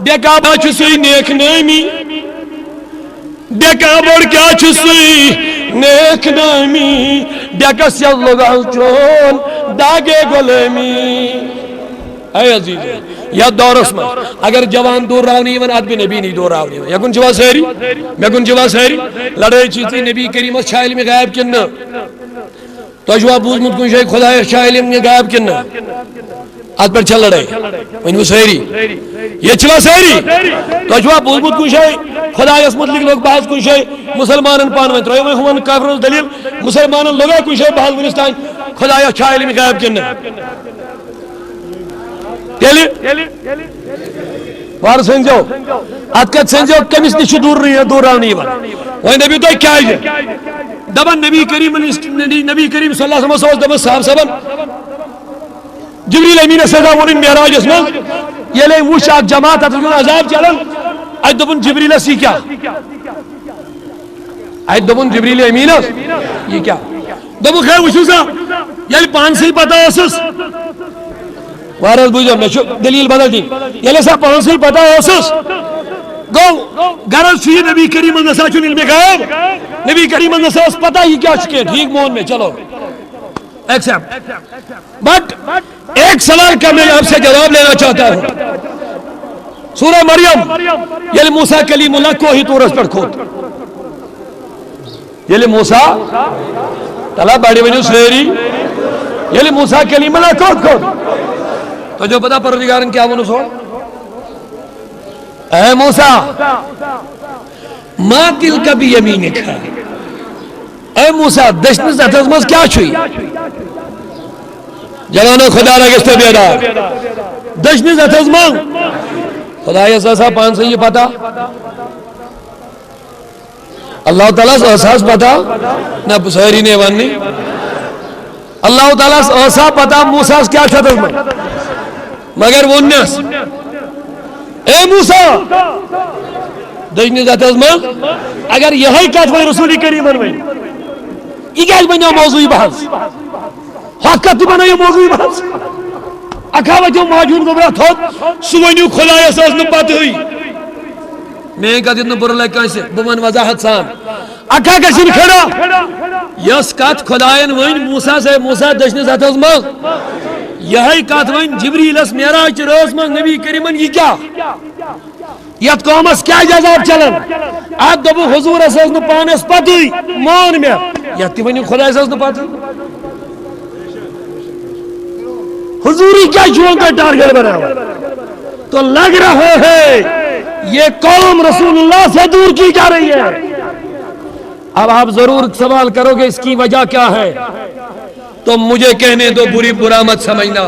دیکھا باچ سوئی نیک نامی دیکھا بڑھ کیا چھسوئی نیک نامی دیکھا سیل لگال چون داگے غلامی اے عزیز یا دور اسمان اگر جوان دور راونی ون آدمی نبی نہیں دور راونی ون یکن جوا سہری میکن جوا سہری لڑائی چیزی نبی کریم شاہ علم غائب کننا تو جواب بوزمت کن شاہ خدا شاہ علم غائب کننا آج پر چل لڑائی انہوں سہری یہ چلا سہری تو جواب بوزمت کن شاہ خدا اس مطلق لوگ بحث کن شاہ مسلمانن پانوین تروی میں ہون کافرون دلیل مسلمانن لوگا کن شاہ بحث ونستان خدا شاہ علم غائب کننا وار سنجو اتکت سنجو کمیس نشو دور رہی ہے دور راونی ہے وہی نبی تو کیا ہے دبن نبی کریم صلی اللہ علیہ وسلم دبن صاحب سبن جبریل امین سزا ونن میراج اسمان یہ لئے وش آگ جماعت اتکن عذاب چلن آج دبن جبریل سی کیا آج دبن جبریل امین یہ کیا دبن خیر وشو سا یعنی پانچ سے ہی پتا اسس وارد بوجھو میں دلیل بدل دی یلی سا پانسی پتا اسس گو گرد فی نبی کریم النسا چون علم غائب نبی کریم النسا اس پتا ہی کیا چکے ٹھیک مون میں چلو ایکسپٹ بٹ ایک سوال کا میں آپ سے جواب لینا چاہتا ہوں سورہ مریم یلی موسیٰ کلیم اللہ کو ہی تورس پر کھوت یلی موسیٰ تلا بڑی ونیو سیری یلی موسیٰ کلیم اللہ کود تو جو پتا پروردگارن کیا ونو سو اے موسیٰ ما تلک بیمینک اے موسیٰ دشن زتز مز کیا چھوئی جوانو خدا رگشتے بیدار دشن زتز مز خدا یہ سا پان سے یہ پتا اللہ تعالیٰ سے احساس پتا نہ بسہری نے ونی اللہ تعالیٰ سے احساس پتا موسیٰ کیا چھتز میں مگر ونیس اے موسیٰ دجنی ذاتز میں اگر یہی کہت ہوئی رسولی کریم انوئی یہ کیا بنیا موضوعی بحث حقیقت بنیا موضوعی بحث اکھاوہ جو موجود گبرات ہوت سوینیو خلائے سے اس نپات ہوئی میں کہا جتنا برا لگا کہیں سے بمن وضاحت سان اکھا کشن کھڑا یس کات خدایان وین موسیٰ سے موسیٰ دشن ذاتز میں یہی کات وین جبریل اس میراج روز میں نبی کریمن یہ کیا یت قومس کیا جذاب چلن آپ دبو حضور اساس نو پانس پتوی مان میں یت ونی خدا اساس نو پتوی حضوری کیا جوان کا ٹارگٹ بنا ہوا تو لگ رہا ہے یہ قوم رسول اللہ سے دور کی جا رہی ہے اب آپ ضرور سوال کرو گے اس کی وجہ کیا ہے تو مجھے کہنے دو برا مت سمجھنا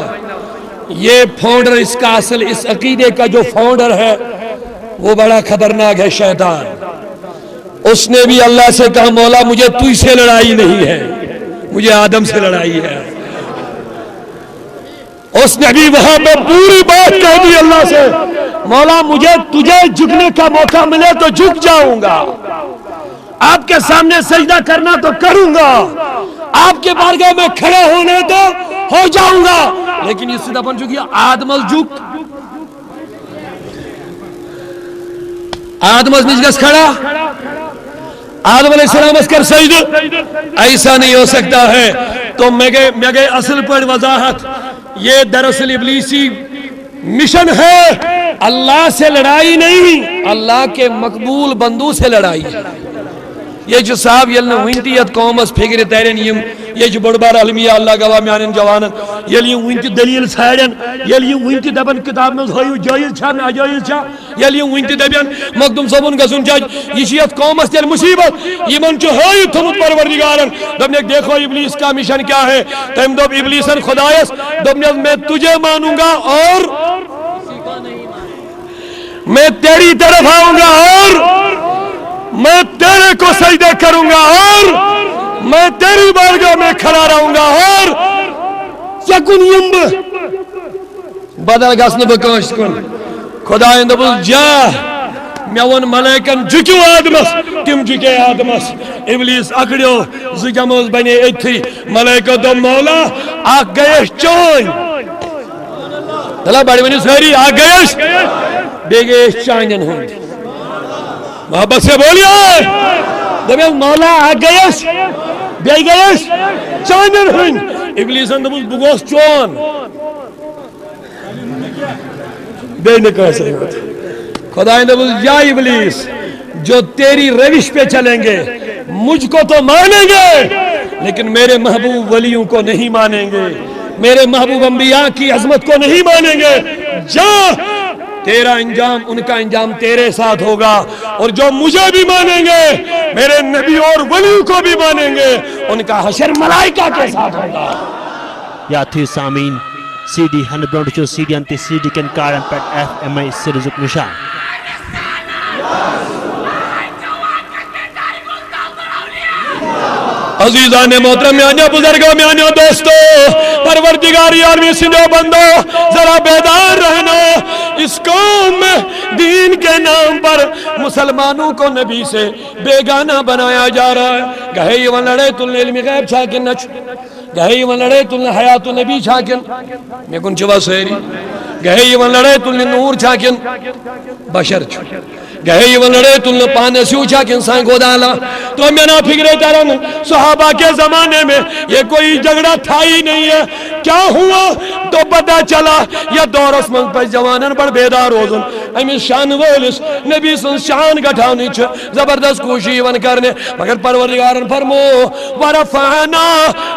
یہ فاؤنڈر اس کا اصل اس عقیدے کا جو فاؤنڈر ہے وہ بڑا خطرناک ہے شیطان اس نے بھی اللہ سے کہا مولا مجھے تجھ سے لڑائی نہیں ہے مجھے آدم سے لڑائی ہے اس نے بھی وہاں پہ پوری بات کہہ دی اللہ سے مولا مجھے تجھے جھکنے کا موقع ملے تو جھک جاؤں گا آپ کے سامنے سجدہ کرنا تو کروں گا آپ کے بارگاہ میں کھڑے ہونے تو ہو جاؤں گا لیکن اس سے دفن چکی آدم جھک آدم از نجگس کھڑا آدم علیہ السلام اس کر سجد ایسا نہیں ہو سکتا ہے تو میں گئے اصل پر وضاحت یہ دراصل ابلیسی مشن ہے اللہ سے لڑائی نہیں اللہ کے مقبول بندوں سے لڑائی یہ جو صاحب یلنا وینٹیت قومس فکر تیرین یہ جو بڑبار علمیہ اللہ گواہ میانن جوانن یلی وینٹی دلیل سائڈن یلی وینٹی دبن کتاب میں ہوئیو جائز چھا ناجائز چھا یلی وینٹی دبن مقدم صبن گسن چاج یہ شیعت قومس تیل مصیبت یہ من چو ہوئی تھمت پروردگارن دبنے دیکھو ابلیس کا مشن کیا ہے تم دب ابلیسن خدایس دبنے میں تجھے مانوں گا اور میں تیری طرف آؤں گا اور میں تیرے کو سجدہ کروں گا اور میں تیری بارگاہ میں کھڑا رہوں گا اور سکن یمب بدل گسن بکانش کن خدا اندبل جا میون ملیکن جھکیو آدمس تم جھکے آدمس ابلیس اکڑیو زجموز بنے ایتھی ملیکہ دو مولا آگ گئیش چون دلہ بڑی منی سہری آگ گئیش بے گئیش چانین ہوند محبت سے بولیے دبیل مولا آگ گئیش بے گئیش چانین ہوند ابلیس اندبل بگوس چون بے نکاہ سے ہوتا خدا اندبل یا ابلیس جو تیری روش پہ چلیں گے مجھ کو تو مانیں گے لیکن میرے محبوب ولیوں کو نہیں مانیں گے میرے محبوب انبیاء کی عظمت کو نہیں مانیں گے جا تیرا انجام ان کا انجام تیرے ساتھ ہوگا اور جو مجھے بھی مانیں گے میرے نبی اور ولیوں کو بھی مانیں گے ان کا حشر ملائکہ کے ساتھ ہوگا یا تھی سامین سی ڈی 100 چو سی ڈی انتی سی ڈی کن کارن پیٹ ایف ایم آئی سیریزک نشان عزیزان محترم میاں بزرگوں میاں دوستو پروردگاری آرمی سنجو بندو ذرا بیدار رہنا اس قوم میں دین کے نام پر مسلمانوں کو نبی سے بیگانہ بنایا جا رہا ہے گہے یہ لڑے تل علم غیب چھاکن نچ گہے یہ لڑے تل حیات نبی چھاکن میں کن چوا سہری گہے یہ لڑے تل نور چھاکن بشر چھو گہے یہ لڑے تل پانے سیو چھاکن سائن کو دالا تو میں نا فکرے ترن صحابہ کے زمانے میں یہ کوئی جگڑا تھا ہی نہیں ہے کیا ہوا تو پتہ چلا یا دورس منگ پر جوانن پر بیدار ہو دن امیس شان وٲلِس نبی سٕنٛز شان گھٹاونٕچ زبردست کوشش یِوان کرنہِ مگر پروردگارن فرمو ورفعنا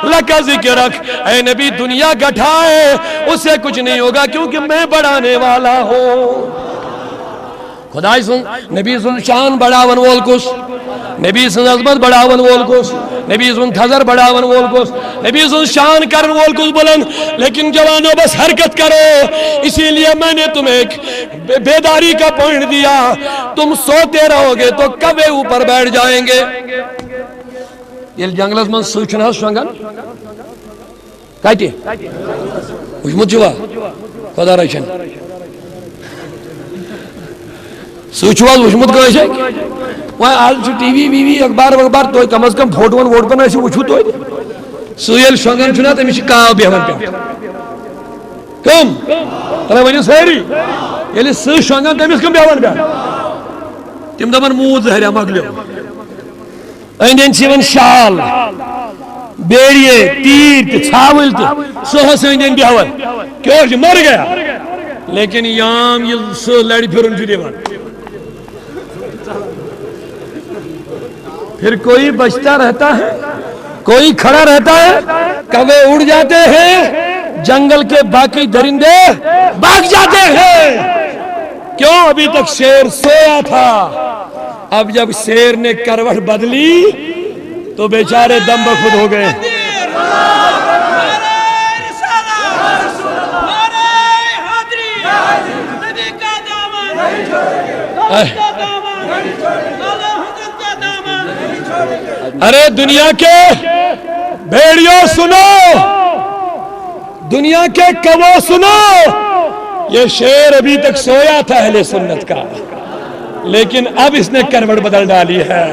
لک ذکرک اے نبی دنیا گھٹائے اس سے کچھ نہیں ہوگا کیونکہ میں بڑھانے والا ہوں خدای سن نبی سن شان بڑھاون وول کس نبی سن عظمت بڑھاون وول کس نبی سن تھزر بڑھاون وول کس نبی سن شان کرن وول کس بلند لیکن جوانوں بس حرکت کرو اسی لیے میں نے تمہیں ایک بیداری کا پوائنٹ دیا تم سوتے رہو گے تو کبے اوپر بیٹھ جائیں گے یہ جنگلس من سوچنا شنگن کاٹی وچمت چھوا خدا رچھن سوچواز وچمت کٲنٛسہِ وۄنۍ آز چھُ ٹی وی اخبار توتہِ کم از کم فوٹوَن ووٹوَن ٲسِو وٕچھِو توتہِ سُہ ییٚلہِ شۄنٛگان چھُ نا تٔمِس چھِ کاو بیٚہوان پٮ۪ٹھ کٕم تۄہہِ ؤنِو سٲری ییٚلہِ سُہ شۄنٛگان تٔمِس کٕم بیٚہوان پٮ۪ٹھ تِم دپان موٗد زہریا مۄکلیو أنٛدۍ أنٛدۍ چھِ یِوان شال بیڑیے تیٖر تہِ ژھاوٕلۍ تہِ سُہ ٲس أنٛدۍ أنٛدۍ بیٚہوان کیٛاہ چھُ مر گیا لیکن یام ییٚلہِ سُہ لڑِ پھِرُن چھُ دِوان پھر کوئی بچتا رہتا ہے کوئی کھڑا رہتا ہے کوے اڑ جاتے ہیں جنگل کے باقی درندے بھاگ جاتے ہیں کیوں ابھی تک شیر سویا تھا اب جب شیر نے کروٹ بدلی تو بیچارے دم بخود ہو گئے ارے دنیا کے بھیڑیوں سنو دنیا کے کوو سنو یہ شیر ابھی تک سویا تھا اہل سنت کا لیکن اب اس نے کروٹ بدل ڈالی ہے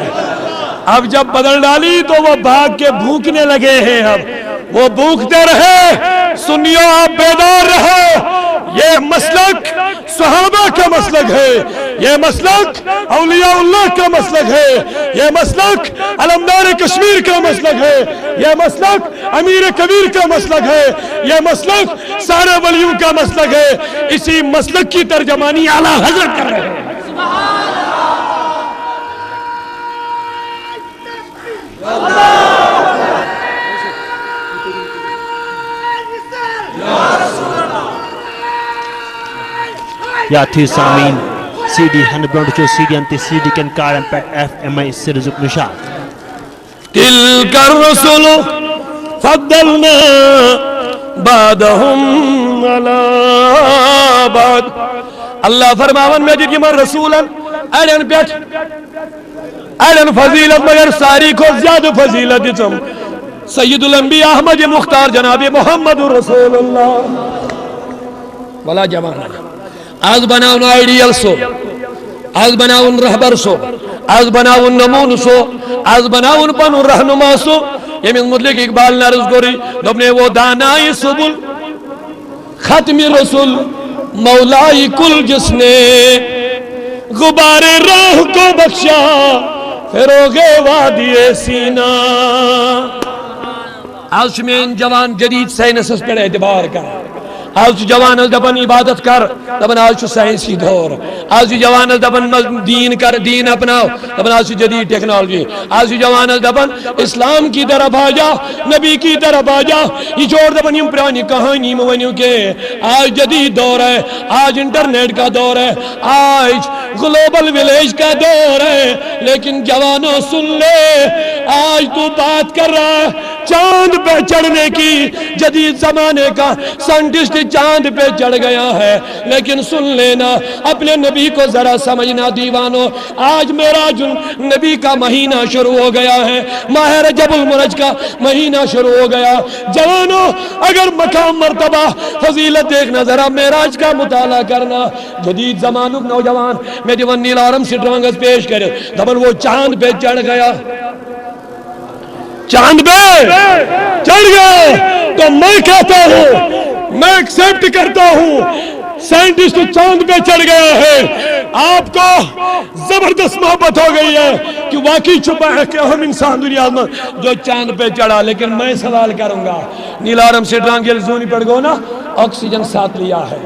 اب جب بدل ڈالی تو وہ بھاگ کے بھوکنے لگے ہیں اب وہ بھوکتے رہے سنیو آپ بیدار رہو یہ مسلک صحابہ کا مسلک ہے یہ مسلک اولیاء اللہ کا مسلک ہے یہ مسلک علمدار کشمیر کا مسلک ہے یہ مسلک امیر کبیر کا مسلک ہے یہ مسلک سارے ولیوں کا مسلک ہے اسی مسلک کی ترجمانی اعلیٰ حضرت کر رہے ہیں یا تھی سامین سی ڈی ہن برونٹ چو سی ڈی انتی سی ڈی کن کارن پیٹ ایف ایم آئی سرزک نشاد تلک الرسل فضلنا بعدهم علی بعد اللہ فرماون میں جی من رسولا اڑین پیٹ اڑین فضیلت مگر ساری کو زیادہ فضیلت دیتم سید الانبیاء احمد مختار جناب محمد رسول اللہ ولا جوان آز بناون آئیڈیل سو آز بناون رہبر سو آز بناون نمون سو آز بناون پنو رہنما سو یہ من مطلق اقبال نرز گوری دبنے وہ دانائی سبل ختم رسول مولائی کل جس نے غبار راہ کو بخشا فروغ وادی سینہ آج میں جوان جدید سائنسز پر اعتبار کر آج جوان دپن عبادت کر دپن آج سائنسی دور آج جوان دپن دین کر دین اپناؤ دپن آج جدید ٹیکنالوجی آج جوان دپن اسلام کی طرف آ جا نبی کی طرف آ جا یہ چھوڑ دپن یہ پرانی کہانی مونیو کے آج جدید دور ہے آج انٹرنیٹ کا دور ہے آج گلوبل ویلیج کا دور ہے لیکن جوانوں سن لے آج تو بات کر رہا ہے چاند پہ چڑھنے کی جدید زمانے کا سائنٹسٹ چاند پہ چڑھ گیا ہے لیکن سن لینا اپنے نبی کو ذرا سمجھنا دیوانوں آج معراج نبی کا مہینہ شروع ہو گیا ہے ماہ رجب المرج کا مہینہ شروع ہو گیا جوانوں اگر مقام مرتبہ فضیلت دیکھنا ذرا معراج کا مطالعہ کرنا جدید زمانوں نوجوان میں دیوان نیلارم سٹرانگز پیش کرے دبن وہ چاند پہ چڑھ گیا چاند پہ چڑھ گیا تو میں کہتا ہوں میں ایکسپٹ کرتا ہوں سائنٹسٹ چاند پہ چڑھ گیا ہے آپ کو زبردست محبت ہو گئی ہے کہ واقعی چھپا ہے کہ ہم انسان دنیا میں جو چاند پہ چڑھا لیکن میں سوال کروں گا نیلارم سے ڈرانگیل زونی پڑ گو نا آکسیجن ساتھ لیا ہے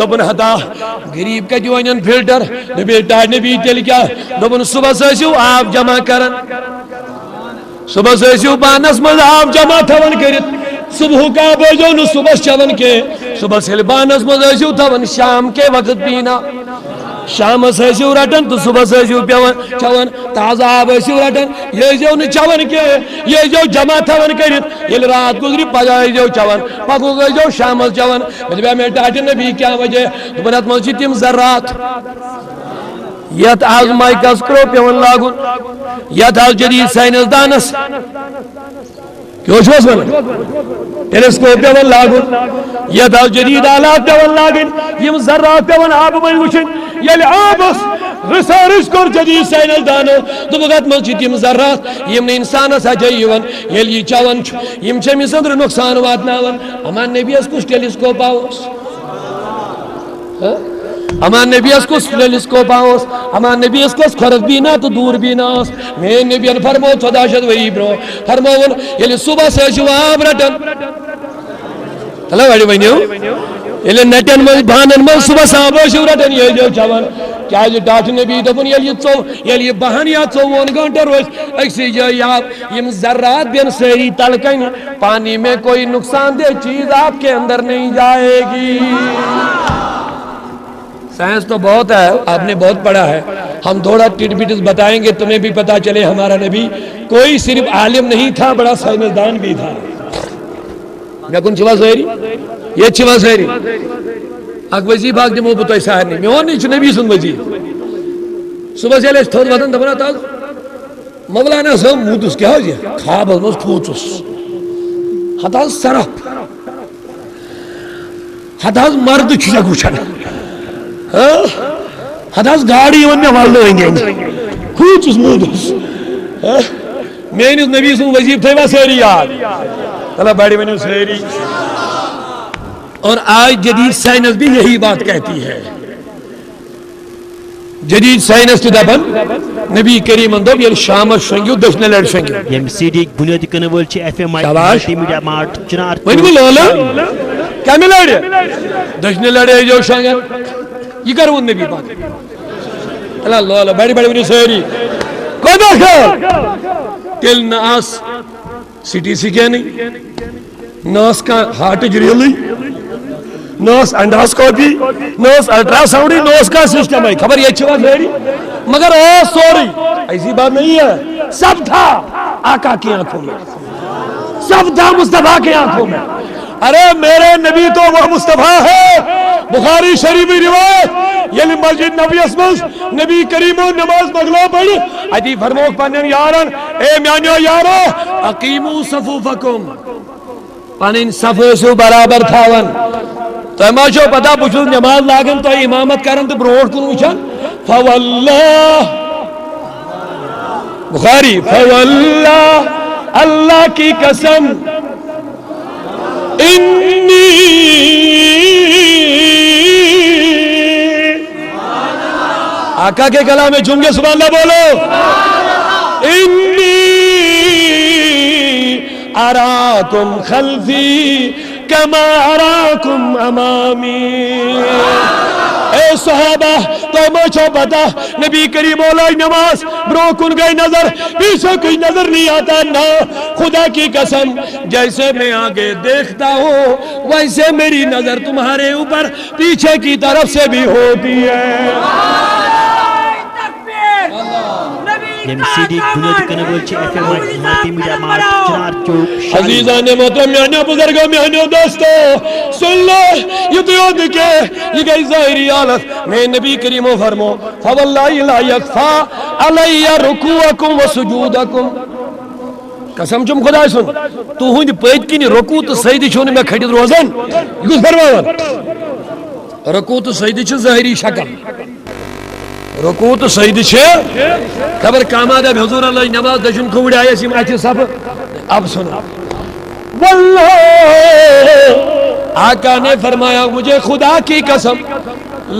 دبن ہتا غریب کت ون فلٹر نبی تیل کیا دبن صبح ٲسِو آب جمع کران صبح ٲسِو بانس مز آب جمع تھاون کرت صبح آب ٲسۍزیو نہٕ صبحس چٮ۪وان کینٛہہ صبحس ییٚلہِ بانس مز ٲسِو تھاون شام کے وقت پینا شامس ٲسِو رٹان تو صبحس ٲسِو پیوان چٮ۪وان تازٕ آب ٲسِو رٹان یہِ ٲسۍزیو نہٕ چٮ۪وان کینٛہہ یہِ ٲسۍزیو جمع تھاون کٔرِتھ ییٚلہِ رات گُزرِ پگاہ ٲسۍزیو چٮ۪وان پگہُک ٲسۍزیو شامس چٮ۪وان مےٚ دپیٛاو مےٚ ٹاٹہِ نبی کیٛاہ وجہ دوٚپُن اتھ منٛز چھِ تِم ذرات یتھ آز مایکروسکوپ پیوان لاگُن یتھ آز جدید سائنس دانس کیوں چھوس ونان ٹیلیسکوپ پیوان لاگُن یتھ آز جدید آلات پیوان لاگٕنۍ یم ذرات پیوان آبہٕ منٛز وٕچھِنۍ ییٚلہِ آبس ریسرچ کوٚر جدید سائنس دانو دوٚپُکھ اتھ منٛز چھِ تِم ذرات یم نہٕ انسانس اَتھے یِوان ییٚلہِ یہِ چٮ۪وان چھُ یم چھِ أمِس أنٛدرٕ نۄقصان واتناوان امان نبیس کُس ٹیلیسکوپا اوس امان نبیس کُس ٹیلیسکوپا اوس امان نبیس کۄس خۄرد بیٖنا تہٕ دوٗر بیٖنا ٲس میٛٲنۍ نبین فرمو 1400 ؤری برونٛہہ فرمووُن ییٚلہِ صبحس ٲسِو آب رٹان تلو وڑِ ؤنِو ییٚلہِ نٹٮ۪ن منٛز بانن منٛز صبحس آب ٲسِو رٹان یہِ ٲسۍزیو چٮ۪وان کیٛازِ ڈاکٹر نبی دوٚپُن ییٚلہِ یہِ 12 یا 54 گھنٹہٕ روزِ أکسٕے جایہِ آب یم ذرات بیٚن سٲری تلہٕ کنہِ پانی میں کوئی نقصان دہ چیز آپ کے اندر نہیں جائے گی سائنس تو بہت ہے آپ نے بہت پڑھا ہے ہم تھوڑا ٹٹ بٹس بتائیں گے تمہیں بھی پتا چلے ہمارا نبی کوئی صرف عالم نہیں تھا بڑا سائنسدان بھی تھا میں کن چھوا سہری یہ چھوا سہری اک وظیف اک دمو بہ تۄہہِ سارنٕے میون نٕے چھُ نبی سُنٛد وظیف صبحس ییٚلہِ أسۍ تھوٚد وۄتھان دپان تاز مولانا صٲب موٗدُس کیٛاہ حظ یہِ خوابس منٛز کھوٗژُس ہتہٕ حظ سرف ہتہٕ حظ مرد چھُسکھ وٕچھان ہتہٕ حظ گاڑِ یِوان مےٚ ولنہٕ أنٛدۍ أنٛدۍ کھوٗژُس موٗدُس میٲنِس نبی سُنٛد وظیف تھٲیوا سٲری یاد چلو بڑِ ؤنِو سٲری اور آج جدید سائنس بھی یہی بات کہتی ہے جدید سائنس تہِ دپان نبی کریمن دوٚپ ییٚلہِ شامس شۄنٛگِو دٔچھنہِ لٹہِ شۄنٛگِو ییٚمہِ سی ڈی بُنیٲدی کٕنن وٲلۍ چھِ ایف ایم آئی ملٹی میڈیا مارٹ چنار ؤنِو لولہٕ کمہِ لٹہِ دٔچھنہِ لٹہِ ٲسۍزیو شۄنٛگان یہ کرون نبی پاک اللہ لولہٕ بڑِ بڑِ ؤنِو سٲری کوتاہ خیال تیٚلہِ نہٕ آس سٹی سکینٕے نہ ٲس کانٛہہ ہارٹٕچ ریلٕے نہ ٲس اینڈاسکوپی نہ ٲس الٹرا ساؤنڈٕے نہ اوس کانٛہہ سسٹمٕے خبر ییٚتہِ چھِوا سٲری مگر اوس سورُے ایسی بات نہیں ہے سب تھا آقا کی آنکھوں میں سب تھا مصطفیٰ کی آنکھوں میں ارے میرے نبی تو وہ مصطفیٰ ہے بخاری شریف روایت ییٚلہِ مسجد نبیس منٛز نبی کریمو نماز مۄکلٲو پرِ اتی فرمووُکھ پننٮ۪ن یارن اے میانیو یارو اقیمو صفوفکم پنٕنۍ صف ٲسِو برابر تھاوان تۄہہِ ما چھو پتہ بہٕ چھُس نماز لاگان تۄہہِ امامت کران تہٕ برونٛٹھ کُن وٕچھان فواللہ بخاری فواللہ اللہ کی قسم انی آقا کے کلام میں جھوم کے سبحان اللہ بولو انی اراکم خلفی کما اراکم امامی اے صحابہ تو مجھو پتا نبی کریم علیہ نماز برو کن گئی نظر پیچھے کوئی نظر نہیں آتا نہ خدا کی قسم جیسے میں آگے دیکھتا ہوں ویسے میری نظر تمہارے اوپر پیچھے کی طرف سے بھی ہوتی ہے ییٚمہِ سی ڈی بُنیٲدی کٕنن وٲلۍ چھِ ایف ایم آئی ملٹی میڈیا مارٹ چنار چوک عزیزان محترم میانیو بزرگو میانیو دوستو سن لو یہ تو دیکھے یہ گئی ظاہری حالت میں نبی کریم و فرمو فواللہ لا یکفا علی رکوعکم و سجودکم قسم چھم خدا سن تو ہند پٔتۍ کِنۍ رکوع تہٕ سجدٕ چھو نہٕ مےٚ کھٔٹِتھ روزان یہ کُس فرماوان رکوع تہٕ سجدٕ چھِ ظاہری شکل رکوع تہٕ سجدٕ چھِ خبر کاماد اب حضور اللہ نماز دشن کھوڑ آئے یم اتھ سب اب سنو واللہ آقا نے فرمایا مجھے خدا کی قسم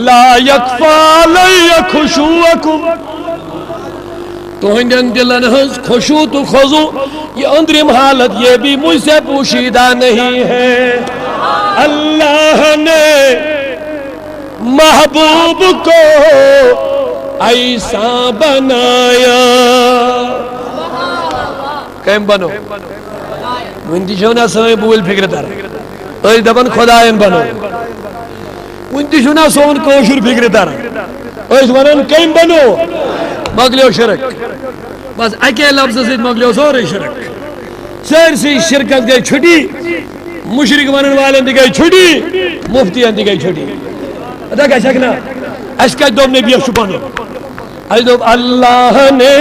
لا یکفا علی خشوعکم تہندین دلن ہنز خشوع تو خضوع یہ اندرم حالت یہ بھی مجھ سے پوشیدہ نہیں ہے اللہ نے محبوب کو ایسا بنایا. کم بنو ونتی چھونا سوئے بول فکر تر ای دبن خدایان بنو ونتی چھونا سون کوشر فکر تر ای ونن کم بنو مگلیو شرک بس اکے لفظ سے مگلیو سورے شرک سارسی شرکت گئی چھٹی مشرک ونن والن دی گئی چھٹی مفتیان دی گئی چھٹی ادا کیا شکنا اس کا دوم نبی شبانو اس دوم اللہ نے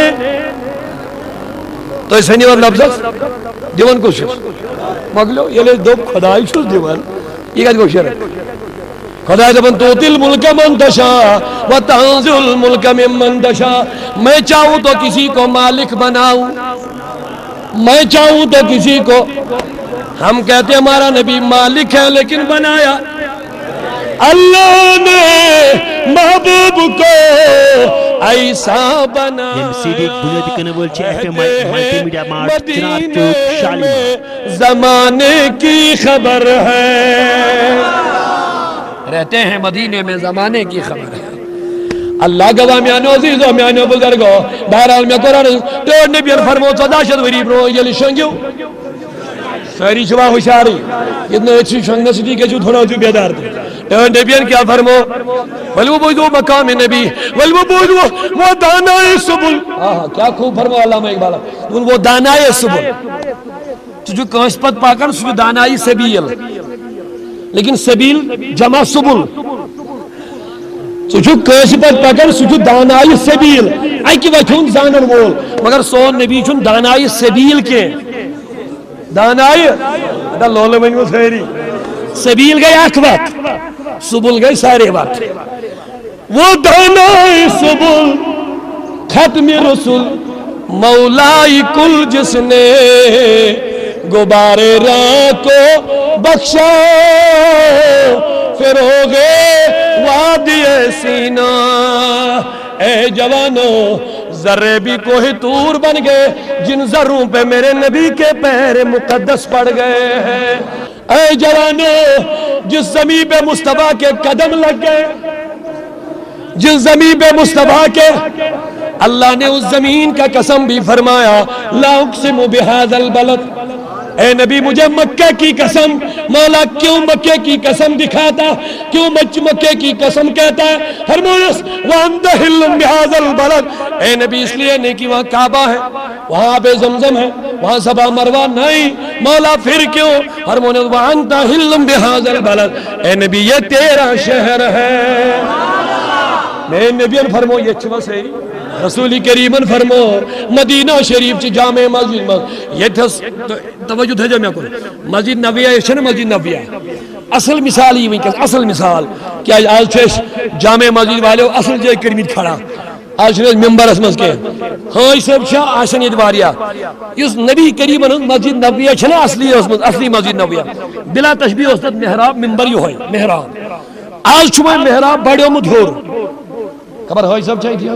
تو اس سنی اور لفظ دیوان کو شرک مگلو یہ لئے دوم خدای چھوز دیوان یہ کہا شرک خدای دبن توتی الملک من تشا و تنزل الملک من تشا میں چاہوں تو کسی کو مالک بناؤں میں چاہوں تو کسی کو ہم کہتے ہیں ہمارا نبی مالک ہے لیکن بنایا اللہ نے محبوب کو ایسا بنایا. CD بنیادی کرنے وول چھے FMI ملٹی میڈیا مارٹ چنار چوک شالیمار. زمانے کی خبر ہے رہتے ہیں مدینے میں زمانے کی خبر ہے. اللہ گواہ میانو عزیزو میانو بزرگو بہرحال میں قرآن تو نبی فرمو 14 وری برو یہ شنگیو ساری چھوا ہوشاری اتنا اچھی شنگنا سٹی کے جو تھوڑا جو بیدار تھے نبیان کیا فرمو ولو بوجدو مقام نبی ولو بوجدو وہ دانائے سبل کیا خوب فرمو علامہ اقبالا وہ دانائے سبل جو کانسپت پاکر سو دانائی سبیل لیکن سبیل جمع سبل جو کانسپت پاکر سو دانائی سبیل ای کی وچھون زانن وول مگر سون نبی چھون دانائی سبیل کے دانائی دا لولے منگو سیری سبیل گئی اک وقت سبل گئی سارے وقت وہ دانائی سبل ختم رسول مولائی کل جس نے غبارے راہ کو بخشا فروغ وادی سینہ اے جوانو ذرے بھی کوہ طور بن گئے جن ذروں پہ میرے نبی کے پیر مقدس پڑ گئے ہیں. اے جوانو جس زمین پہ مصطفیٰ کے قدم لگ گئے جس زمین پہ مصطفیٰ کے اللہ نے اس زمین کا قسم بھی فرمایا لا اقسم بہذا البلد. اے نبی مجھے مکہ کی قسم مولا کیوں مکہ کی قسم دکھاتا کیوں مکہ کی قسم کہتا ہے ہرمونس وَأَنْتَ حِلٌّ بِهَذَا الْبَلَدِ. اے نبی اس لیے نہیں کہ وہاں کعبہ ہے وہاں پہ زمزم ہے وہاں صفا مروہ نہیں مولا پھر کیوں ہرمونس وَأَنْتَ حِلٌّ بِهَذَا الْبَلَدِ. اے نبی یہ تیرا شہر ہے. میں نبیان فرمو یہ چھوا سے رسول کریمن فرمو مدینہ شریف چی جامع مسجد یہ توجہ تھا جامعہ کو مسجد نبیہ یہ مسجد نبیہ اصل مثال ہی وہیں اصل مثال کیا آج چھش جامع مسجد والے اصل جائے کرمید کھڑا آج چھش ممبر اسمز کے ہاں اس سب شاہ آشن ادواریا اس نبی کریمن مسجد نبیہ چھنا اصلی مسجد نبیہ بلا تشبیہ استد محراب ممبر ہی ہوئی محراب آج چھوئے محراب بڑیوں مدھور خبر ہوئی سب چاہی تھی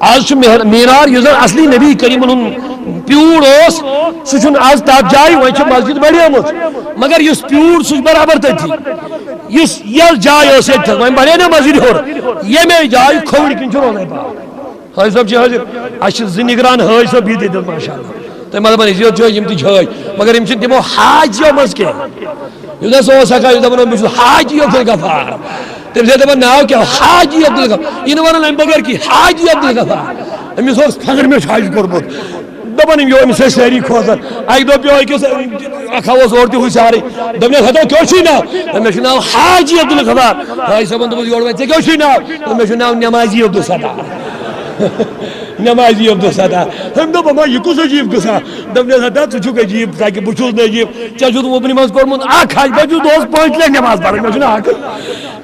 آج میرار یوزر اصلی نبی کریمن پیوڑ اوس سچن آج تاب جائی وہی چھو مسجد بڑی آمد مگر یس پیوڑ سچ برابر تے تھی یس یل جائی اسے تھا وہی بڑی نا مسجد ہور یہ میں جائی کھوڑ کنچو رونے پا ہائی سب چاہی حضر آج زنگران ہائی سب بھی دے دل ماشاءاللہ تو مطلب عزیت جو یم تی چھائی مگر یم چھن تیمو حاجیو مزکے یوزر سو سکا یوزر بنو مجھو حاجیو کل گفار تم سے دبا ناو کیا حاجی عبدالغفار یہ نوانا لائن بگر کی حاجی عبدالغفار امی سوز فقر میں حاجی کربود دبا نیم یو امی سے شہری کھوزر ایک دو پیو ایک اکھاو زورتی ہوئی ساری دب نے خطا کیوں چھی ناو امی شو ناو حاجی عبدالغفار ہائی سبند دبا جوڑ بیتے کیوں چھی ناو امی شو ناو نمازی عبدالصدار نمازی عبدالصدار ہم دبا ما یہ کس عجیب کسا دب نے خطا تو چکے جیب تاکہ بچوز نے جیب چاہو تو اپنی ماز کرمون آکھ حاج بجو دوست پہنچ لے نماز پڑھ میں شو نا آکھ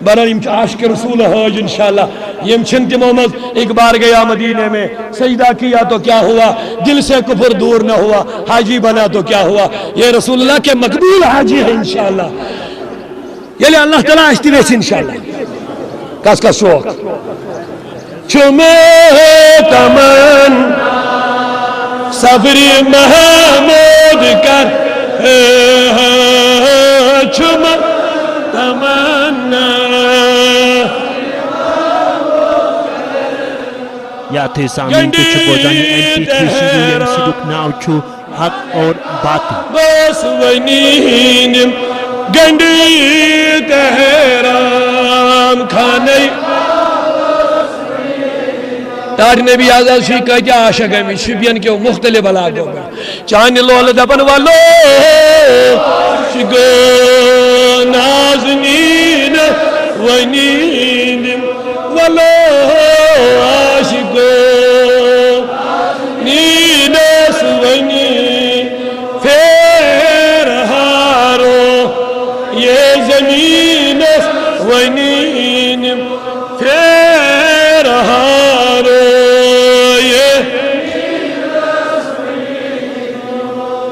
بران یم عاشق رسول حاج انشاءاللہ یم چھنتی محمد ایک بار گیا مدینے میں سجدہ کیا تو کیا ہوا دل سے کفر دور نہ ہوا حاجی بنا تو کیا ہوا یہ رسول اللہ کے مقبول حاجی ہے انشاءاللہ یہ لئے اللہ تعالیٰ اشتی ریس انشاءاللہ کس کا شوق چمے تمن سفری محمود کر چمے تمنا تھی سامعین تو بوزان NTTC ناو چھو حق اور باطل بس ونین گنڈی تہرام کھانے تاج نبی آزاد شی کہتے عاشق ہے شبین کے مختلف علاقوں میں چاند لول دپن والو شگو نازنین ونین والو عاشقو نینس ونین پھر ہارو یہ زمین ونین پھر ہارو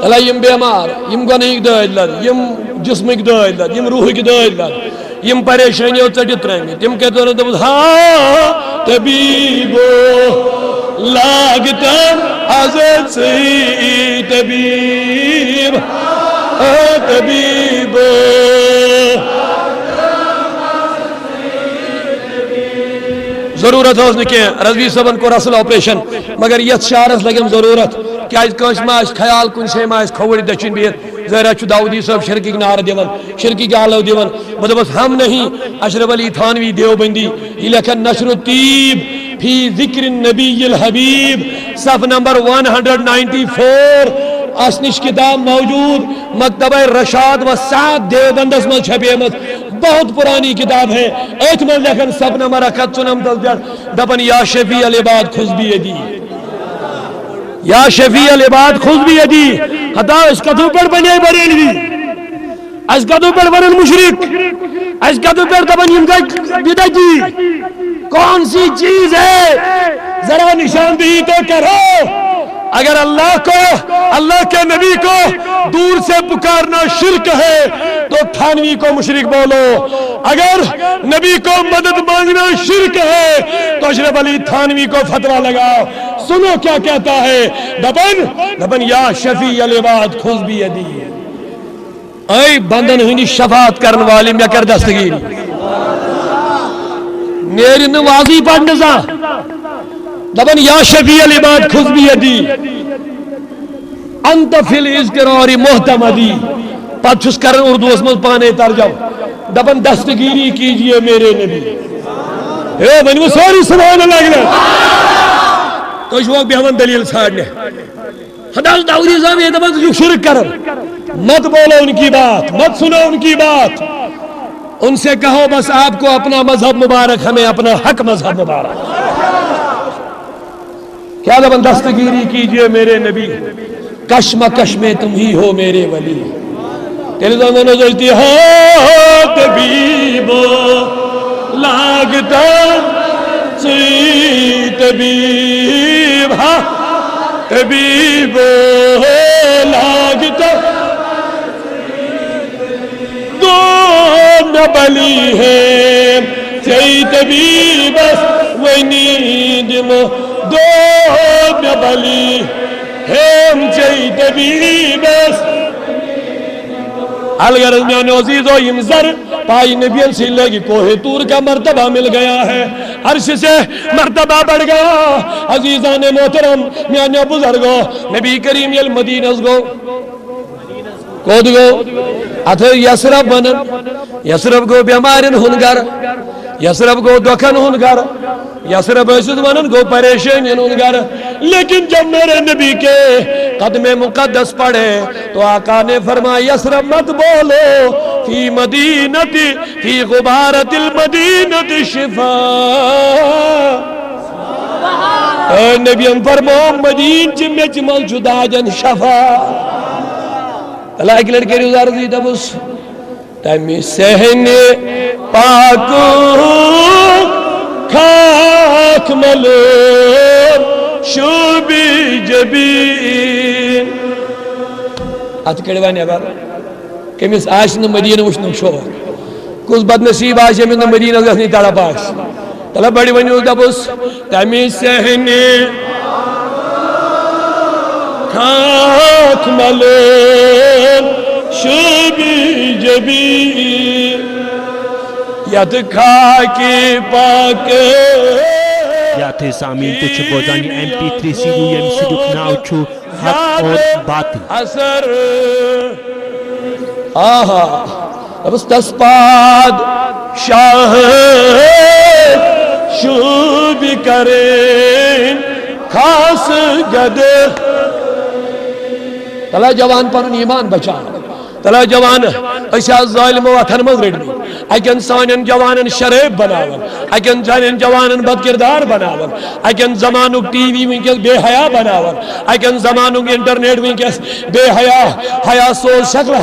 اللہ یم بیمار یم گنہک دٲدۍ لد یم جسمک دٲدۍ لد یم روحک دٲدۍ لد یم پریشانیو ژٹِتھ ترٲمٕتۍ تِم کیٛاہ وَنان دوٚپُس ہا طبیٖبو لاگتن حضرت صحیح طبیب طبیبو ضرورت ٲس نہٕ کینٛہہ رضوی صٲبن کوٚر اصل آپریشن مگر یتھ شعرس لگیم ضرورت کیٛازِ کٲنٛسہِ ما آسہِ خیال کُنہِ جایہِ ما آسہِ کھووٕرۍ دٔچھِنۍ بِہِتھ ظٲہرا چھُ داؤدی صٲب شرکٕکۍ نعرٕ دِوان شرکٕکۍ آلو دِوان بہٕ دوٚپُس ہم نہیں اشرف علی تھانوی دیوبندی یہ لیکھن نشر الطیب فی ذکر النبی الحبیب صف نمبر 194 اس نش کتاب موجود مکتبہ رشاد و سعد دیوبندس من چھپیمت بہت پرانی کتاب ہے ایتھ من لکھن صف نمبر 194 دپن یا شفیع العباد خذ بیدی یا شفیع العباد خذ بیدی خدا اس کتو پر بنے بریلوی اس کتو پر بنن مشرک اس کتو پر دپن یم گئی بدعتی کون سی چیز ہے ذرا نشاندہی تو کرو اگر اللہ کو اللہ کے نبی کو دور سے پکارنا شرک ہے تو تھانوی کو مشرک بولو اگر نبی کو مدد مانگنا شرک ہے تو اشرف علی تھانوی کو فتویٰ لگاؤ سنو کیا کہتا ہے دبن یا شفیع العباد خذ بیدی اے بندن ہنی شفاعت کرن والی میں کر دستگیر میری نوازی پڑھنے سا دبن یا شفیع العباد خذ بیدی انت فی الاذکرار محتمدی پت چھس کرن اردو اس میں پانے ترجم دبن دستگیری کیجئے میرے نبی اے بنی وہ سوری سبحان اللہ گنا تو شوق بیہون دلیل ساڑھنے حدال داؤدی صاحب یہ دبن جو شرک کرن مت بولو ان کی بات مت سنو ان کی بات ان سے کہو بس آپ کو اپنا مذہب مبارک ہمیں اپنا حق مذہب مبارک کیا دبن دستگیری کیجئے میرے نبی کشمکش میں تم ہی ہو میرے ولی تیرے زمانوں سوچتی ہو طبیبو لاگتا سی طبیب ہاں طبیبو لاگتا دو نبلی ہے سی طبیب ونیدمو دو نبلی ہم چاہی طبیبس الغرض میں عزیزو یم زر پائی نبیل سے لگی کوہ تور کا مرتبہ مل گیا ہے عرش سے مرتبہ بڑھ گیا عزیزان محترم میاں بزرگو نبی کریم یل مدینہ گو کود گو اتھر یسرب بنن یسرب گو بیمارن ہنگر یسرب گو دکھن ہنگر یسرب ایسد ونن گو پریشین ہنگر لیکن جب میرے نبی کے قدم مقدس پڑھے تو آقا نے فرمایا یسرب مت بولو فی مدینتی فی غبارت المدینت شفا اے نبی ہم فرمو مدین چمیں چمل جدا جن شفا اللہ ایک لڑکے روزار دیتا بس تیمی سہن پاکو خاک ملور شوبی جبین آت کڑوانی اگر کمیس آشن مدینہ وشنم شوق کس بد نصیب آشن من مدینہ گھنی تڑا پاس تلا بڑی ونی ہوتا بس تیمی سہن خاک ملور شوبی جبین ید خاکی پاک یاتھی سامین تچھ بوزانی MP3 CD یم سیڈک ناو چھو حق اور باطل اثر آہا بس تسپاد شاہ شوب کریں خاص گد تلا جوان پر ایمان بچا تلا جوان اشیاء ظالم وطن مز رڑی اکن سانن جوانن شریف بناون اکن سانن جوانن بدکردار بناون اکن زمانک ٹی وی ونکس بے حیا بناون اکن زمانک انٹرنیٹ ونکس بے حیا سوز شکل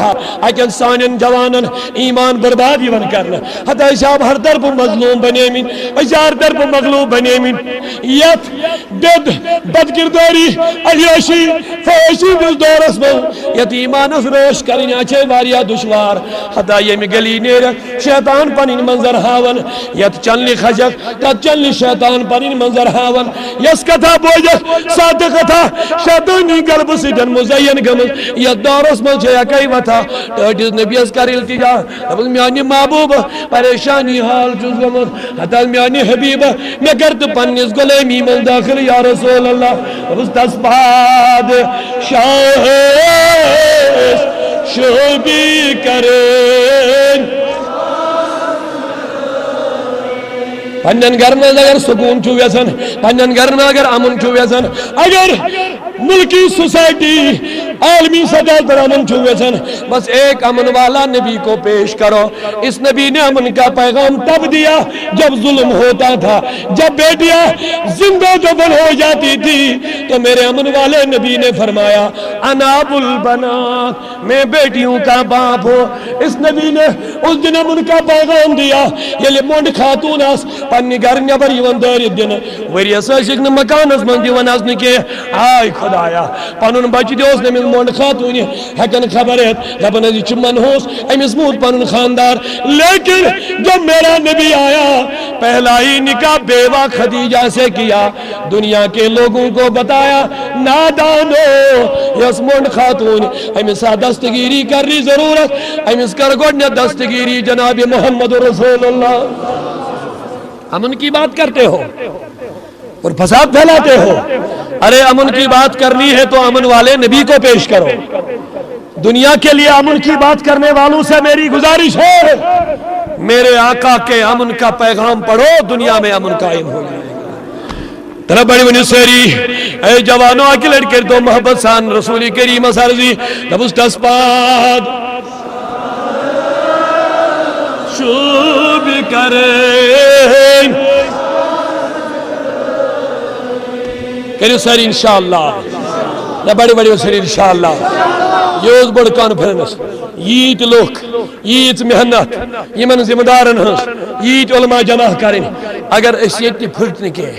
اکن سانن جوانن ایمان برباد یون کرنا حتی شاب ہر طرف مظلوم بنیمن ہر طرف مغلوب بنیمن یت بد بدکرداری عیاشی فحشی دس دورس من یت ایمانس روش کرنی اچھے واریا دشوار حتی یم گلی نیر شیطان پنین منظر ہاون یت چلنی خجک تت چلنی شیطان پنین منظر ہاون یس کتھا بوجک سات کتھا شیطانی قلب سیدن مزین گمز یت دورس من چھے اکی وطا ٹاٹیز نبی اس کر التجا دبز میانی محبوب پریشانی حال چوز گمز حتی میانی حبیب میں کرت پنیس گلیمی من داخل یا رسول اللہ دبز تسباد شاہ شوبی کریں پنن گھر میں اگر سکون چھو ویسن پنن گھر میں اگر امن چھو ویسن اگر ملکی سوسائٹی عالمی سطح پر امن چھو ویسن بس ایک امن والا نبی کو پیش کرو اس نبی نے امن کا پیغام تب دیا جب ظلم ہوتا تھا جب بیٹیاں زندہ دفن ہو جاتی تھی تو میرے امن والے نبی نے فرمایا انا ابو البنات میں بیٹیوں کا باپ ہوں اس نبی نے اس دن امن کا پیغام دیا یہ لمونڈ خاتون اس پنی گھر نبر یون دارید دن وریس اشک ن مکانس من دیون اس نکے آئی خدایا پنن بچ دیوس نمز مونڈ خاتون ہکن خبر ہے دپن از چھ منحوس امس موت پنن خاندار لیکن جب میرا نبی آیا پہلا ہی نکاح بیوہ خدیجہ سے کیا دنیا کے لوگوں کو بتایا نادانو یس مونڈ خاتون امس دستگیری کرنی ضرورت امس کر گوڑنے دستگیری جناب محمد رسول اللہ امن کی بات کرتے ہو اور فساد پھیلاتے ہو ارے امن کی بات کرنی ہے تو امن والے نبی کو پیش کرو دنیا کے لیے امن کی بات کرنے والوں سے میری گزارش ہے میرے آقا کے امن کا پیغام پڑھو دنیا میں امن قائم ہو جائے گا طرف بڑی ونی سیری اے جوانوں آکی لڑکر تو محبت سان رسول کریم سارزی دبست اسپاد شوب کریں کریو سر انشاءاللہ بڑی بڑی سر انشاءاللہ یہ اس بڑھ کانفرنس ییت لوک ییت محنت یمن ذمہ دارن ہنس ییت علماء جمع کریں اگر اس یہ پھٹ نکے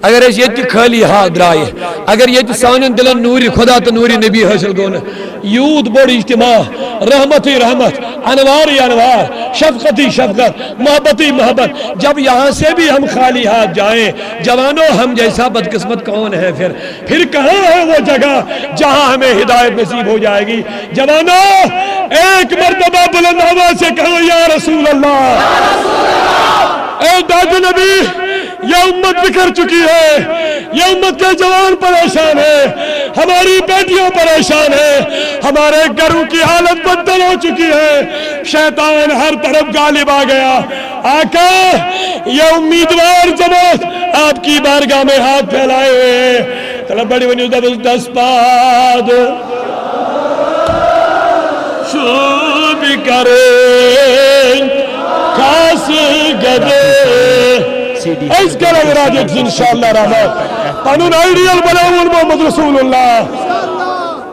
اگر اس یہ خالی ہاتھ درائے اگر یہ سانن دلن نوری خدا تو نوری نبی حاصل گونا یوت بڑی اجتماع رحمتی رحمت انواری انوار شفقتی شفقت محبتی محبت جب یہاں سے بھی ہم خالی ہاتھ جائیں جوانوں ہم جیسا بدقسمت کون ہے پھر کہاں ہے وہ جگہ جہاں ہمیں ہدایت نصیب ہو جائے گی جوانوں ایک مرتبہ بلند آواز سے کہو یا رسول اللہ اے داد نبی یہ امت بکھر چکی ہے یہ امت کے جوان پریشان ہے ہماری بیٹیاں پریشان ہیں ہمارے گھروں کی حالت بدل ہو چکی ہے شیطان ہر طرف غالب آ گیا آقا یہ امیدوار جماعت آپ کی بارگاہ میں ہاتھ پھیلائے ہوئے ہیں طلب بڑی ونی دس پاد شوب کریں خاص گدے اس کے لئے راجت انشاءاللہ رحمت قانون آئیڈیل بناون محمد رسول اللہ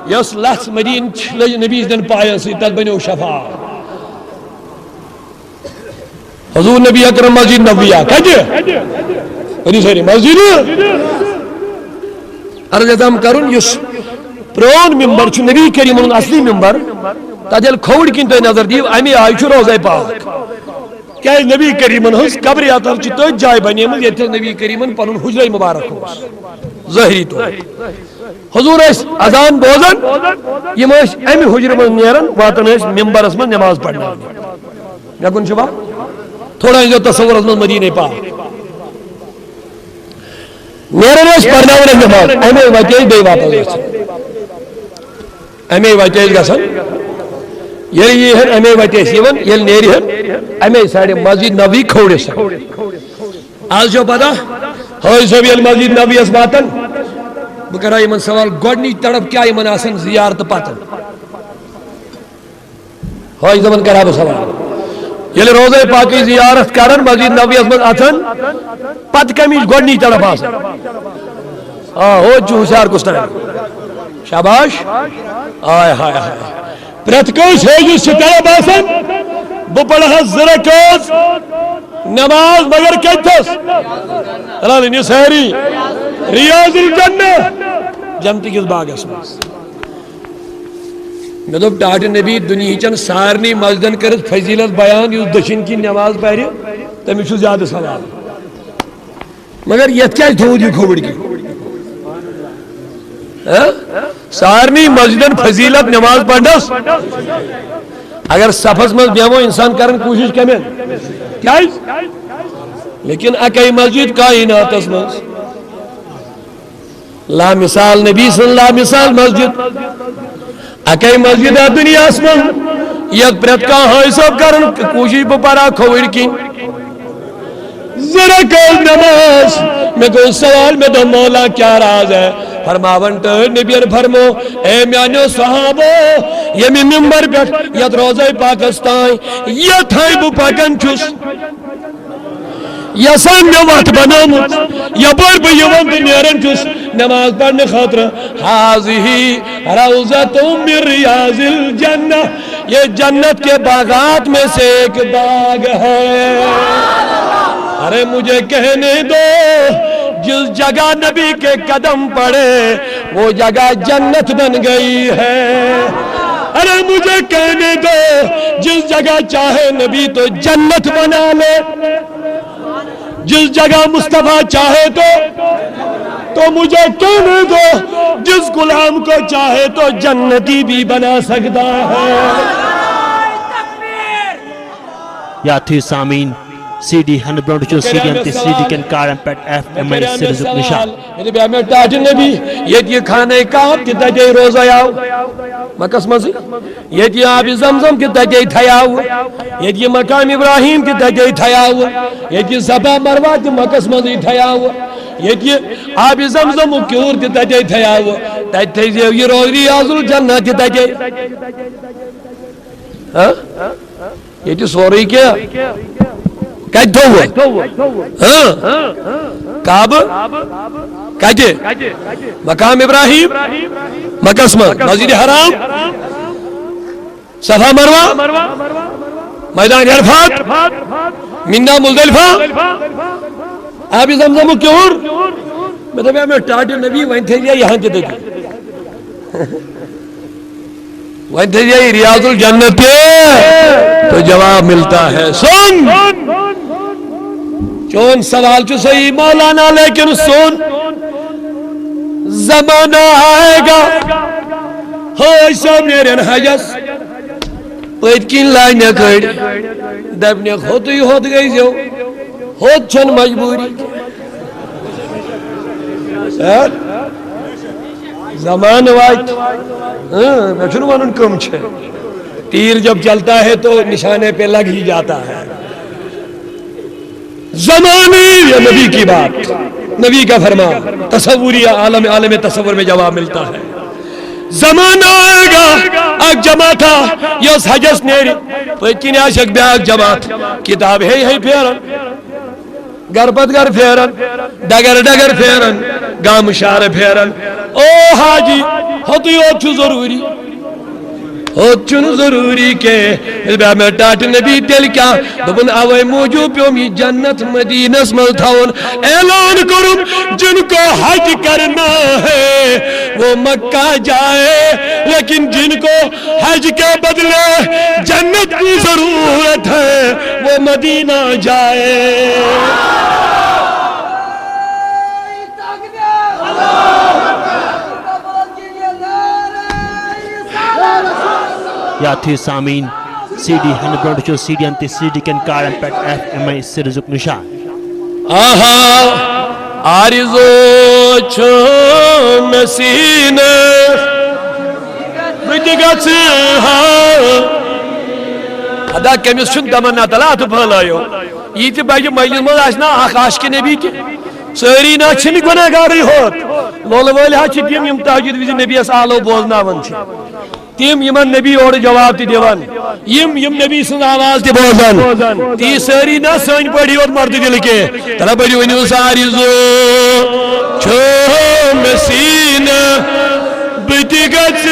یس لحظ مدین نبی دن پائن سی تد بنیو شفا حضور نبی اکرم مسجد نبویہ کہجے بنی ساری مسجد عرض ادام کرن یس پرون ممبر چھ نبی کریم اصلی ممبر تدل کھوڑ کن تو نظر دیو امی آئی چھ روزے پاک کیا نبی کریمن ہنس قبر آتر چی تو جائے بنی من یہ نبی کریمن پنن حجرہ مبارک ہو ظاہری تو حضور اس اذان بوزن یہ مش امی حجرہ من نیرن واتن اس ممبر اس من نماز پڑھنا یا کن شبا تھوڑا جو تصور اس من مدینہ پاک نیرن پرناون نماز امی وتہ بی واپس گژھان امی وتہ گژھان یل یہ امی وتہ یل نیرہ امی سائڈ مسجد نبوی کھوڑس آج جو پتہ حاجی صاحب یل مسجد نبوی اس واتن بہ کرا یمن سوال گۄڈنِچ طرف کیا یمن آسان زیارت پتہ حاجی صاحبن کرا بہ سوال یل روزہ پاکی زیارت کرن مسجد نبوی اس من اچھن پتہ کمچ گۄڈنِچ طرف آسان ہو ہوشیار کس ٹائم شاباش آئے ہائے ہائے پرت کس حاجی سے طرف آسان بہ پڑھا زرکاز نماز مگر کتس رلنی ساری ریاض الجنہ جنتی کس باغس مز میں دوپ ٹاٹ نبی دنیا چن سارنی مسجدن کرت فضیلت بیان یس دشن کی نماز پڑھ تمس زیادہ سوال مگر یت کیا تھود یہ کھوڑ کی سارنی مسجدن فضیلت نماز پڑھنس اگر صفس مز بیمو انسان کرن کوشش کمین کیا لیکن اکی مسجد کائنات اس مز لا مثال نبی صلی اللہ مثال مسجد اکی مسجد دنیا اس مز یک پرت کا ہائی صاحب کرن کوشش بپارا کھوڑ کی ذرا کل نماز میں کوئی سوال میں تو مولا کیا راز ہے فرماون ٹر نبی فرمو اے میانو صحابو یہ ممبر بیٹھ یت روزہ پاکستان یت ہے بو پاکن چس یسان میں وقت بنامت یپر بہ یون تو نیرن چس نماز پڑھنے خاطر حاضی روزۃ من ریاض الجنہ یہ جنت کے باغات میں سے ایک باغ ہے ارے مجھے کہنے دو جس جگہ نبی کے قدم پڑے وہ جگہ جنت بن گئی ہے ارے مجھے کہنے دو جس جگہ چاہے نبی تو جنت بنا لے جس جگہ مصطفیٰ چاہے تو مجھے کہنے دو جس غلام کو چاہے تو جنتی بھی بنا سکتا ہے یا تھی سامین سی ڈی ہن برونٹ چو سی ڈی انتی سی ڈی کن کارن پیٹ ایف ایم آئی سرزق نشان میرے بیان میں ٹاٹ نبی یہ کھانے کام کتا جائی روزہ یاو مکس مزی یہ آب زمزم کتا جائی تھیاو یہ مقام ابراہیم کتا جائی تھیاو یہ صفا مروہ کی مکس مزی تھیاو یہ آب زمزم کیور کتا جائی تھیاو تیزیو یہ ریاض الجنہ کتا جائی یہ سوری کیا کت ہوا کعب کت مقام ابراہیم مکس مسجد حرام صفا مروہ میدان عرفات منہ مزدلفہ آب زمزم کیور میں تو میں ٹاٹ نبی وہیں تھے لیا یہاں کے دیکھ وہیں تھے لیا ریاض الجنت کے تو جواب ملتا ہے سن چون سوال چو صحیح مولانا لیکن سن زمانہ آئے گا ہائی صاحب نیرین حجس پیٹ کین لائنہ کڑ دبنے ہوتی ہوت گئی جو ہوت چھن مجبوری زمان وائٹ میں چھنو انن کم چھے تیر جب چلتا ہے تو نشانے پہ لگ ہی جاتا ہے زمانے یا نبی کی بات نبی کا فرمان تصوری عالم تصور میں جواب ملتا ہے زمانہ آئے گا اک جماعتا یس حجس نیری پیچین آشک بے اک جماعت کتاب ہے پھیرن گر پت گر پھیرن ڈگر ڈگر پھیرن گام شار پھیرن او حاجی ہوتی ہو چھو ضروری چن ضروری کے میں ٹاٹ نبی دل کیا دبن آوے موجود پیوم یہ جنت مدینس ملتاون اعلان کرم جن کو حج کرنا ہے وہ مکہ جائے لیکن جن کو حج کے بدلے جنت کی ضرورت ہے وہ مدینہ جائے یا تھی سامین سی ڈی ہن برونٹ چو سی ڈی انتی سی ڈی کن کارن پیٹ ایف ایم آئی سرزق نشان آہا آرزو چھ مسینہ بت گژھ خدا کمس چھ تمنا تلا تو پھلایو یہ تہ بجہ مجلس مز آسنا اخ عاشق نبی تہ ساری نا چھ گناہ گارے ہوت لول ول ہا چھ تم یم تہجد وز نبی اس آلو بوزناون چھ تم یمن نبی اور جواب تہ دیوان یم نبی سن آواز تہ بوزان تی ساری نا سن پڑی اور مرد دل کے تلا بڑی ونیو ساری زو چھ مسینہ بت گژھ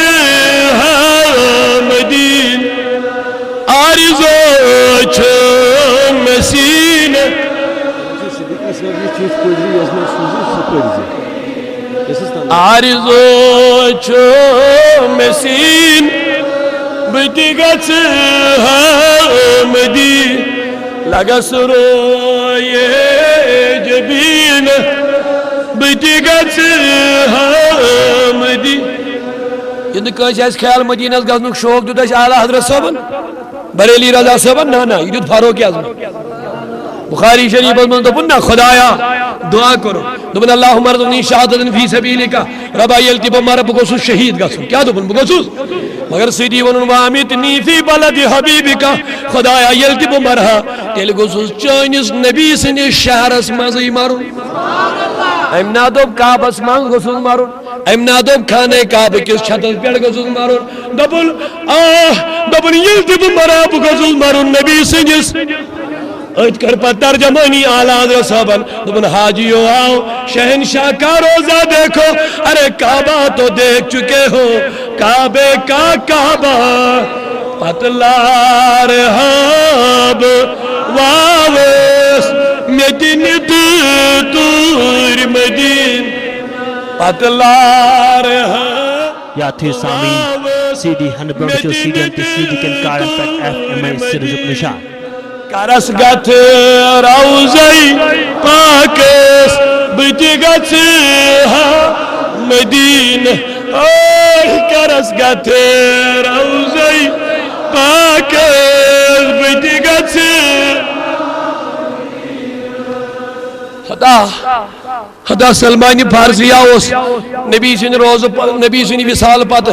مدین آرزو چھ مسینہ آرزو چھ مسین بت گژھ مدین لگس رویے جبین بت گژھ مدین یہ کنس خیال مدینہ گھنک شوق دیت اعلیٰ حضرت صاحبن بریلی رضا صاحبن نا یہ دیت فاروق اعظم بخاری شریف من دپن نا خدایا دعا کرو دپن اللہم ارزقنی شہادۃ فی سبیلک ربا یلتی بہ مر بہ گوسس شہید گژھن کیا دپن بہ گوسس مگر سیدی ونن وامیتنی فی بلد حبیبک خدایا یلتی بہ مرہا تیل گوسس چانس نبی سندس شہرس مزے مرن ام نا دوپ کعبس من گوسس مرن ام نا دوپ خانہ کعبہ کس چھتس پہ گوسس مرن دپن دپن یلتی بہ مرہا بہ گوسس مرن نبی سندس ات کر پتہ ترجمانی اعلیٰ حضرت صاحبن دپن حاجیو آؤ شہنشاہ کا روزہ دیکھو ارے کعبہ تو دیکھ چکے ہو کعبے کا کعبہ پتلار حاب واوس مدین تور مدین پتلار حاب یا تھی سامین سی ڈی 100 جو سی ڈی انتی سی ڈی کن کارن پر FMI سرزق نشان کرس گت روزی پاکس بت گژھ مدینہ کرس گت روزی پاکس بت گژھ خدا سلمان فارسی آوس نبی سن روز نبی سن وصال پتہ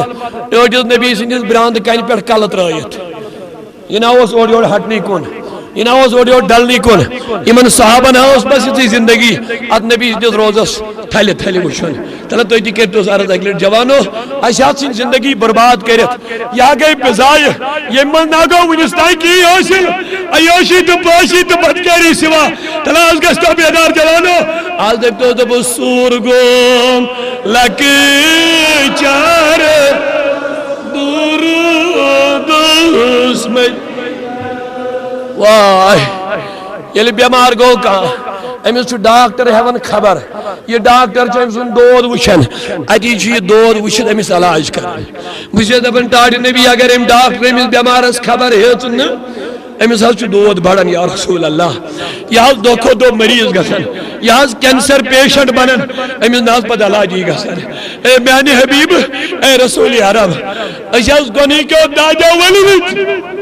اڑس نبی سندس براند کن پہ کل ترائت یہ نا اور یور ہٹنی کن یہ نا اور یور ڈلنی کن یمن صحابن اس بس یہ زندگی ات نبی سندس روزس تھلہ تھلہ وچھن تلا تھی کرتو عرض اکہ لٹ جوانو اچھا سن زندگی برباد کرت یہ گئی پزائے یہ من نہ گو ونس تائیں کی حاصل عیاشی تو پاشی تو بدکاری سوا تلا آج گشتو بیدار جوانو آج دیکھتو دب سور گوم لک چار دس میں واہ یہ بیمار گو کہاں امس ڈاکٹر ہیون خبر یہ ڈاکٹر سن دود وچھن اتی یہ دود وچھن امس علاج کر بس دپن ٹاٹھ نبی اگر ام ڈاکٹر امس بیمارس خبر ہیت نا امس دود بڑھن یا رسول اللہ یہ دہ کھو دہ مریض گھن یہ کینسر پیشنٹ بنان امس نا پتہ علاجی گھن اے میانہ حبیب اے رسول عرب اس گونی کیو دادا ولمت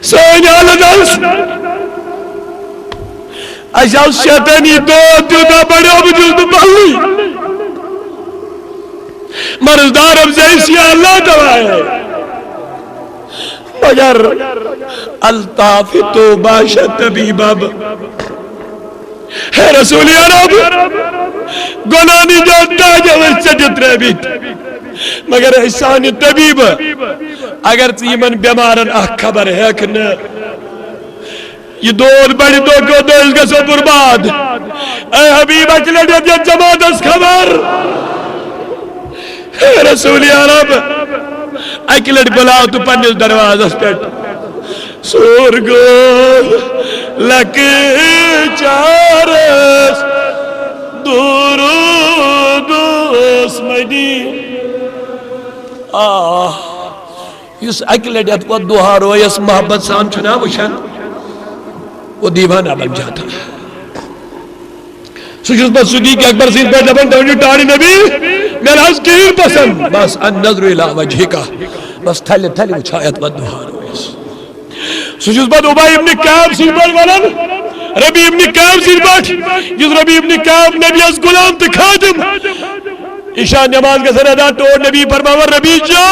سین حالت اشاؤ شیطانی دود دیتا بڑے بجوز بلی مرزدار افزائیسی اللہ دوائے مگر الطافتو باشد طبیب اب ہے رسول عرب گنانی جاتا جوز سجد ربیت مگر احسان طبیب اگر تیمن بیمارن اخ خبر ہے کہ یہ دود بڑی دو کو دل گسو برباد اے حبیب اکلٹ یہ جماعت اس خبر اے رسول عرب اکلٹ بلاو تو پنیس درواز اس پیٹ سورگو لک چارس درود مدین اس اکلٹ ات وہ دعا رویس محبت سان چنا وشن وہ دیوانہ بن جاتا سجس بس صدیق اکبر سید پر جبن توجہ ٹاری نبی میرا اس کیر پسند بس النظر الى وجہ کا بس تھلی تھلی وچھایت و دعا رویس سجس بس عبای ابن کعب سید پر ولن ربی ابن کعب سی بٹ جس ربی ابن کعب نبی اس غلام تو خادم عشاء نماز گژھن ادا توڑ نبی فرماون ربی جا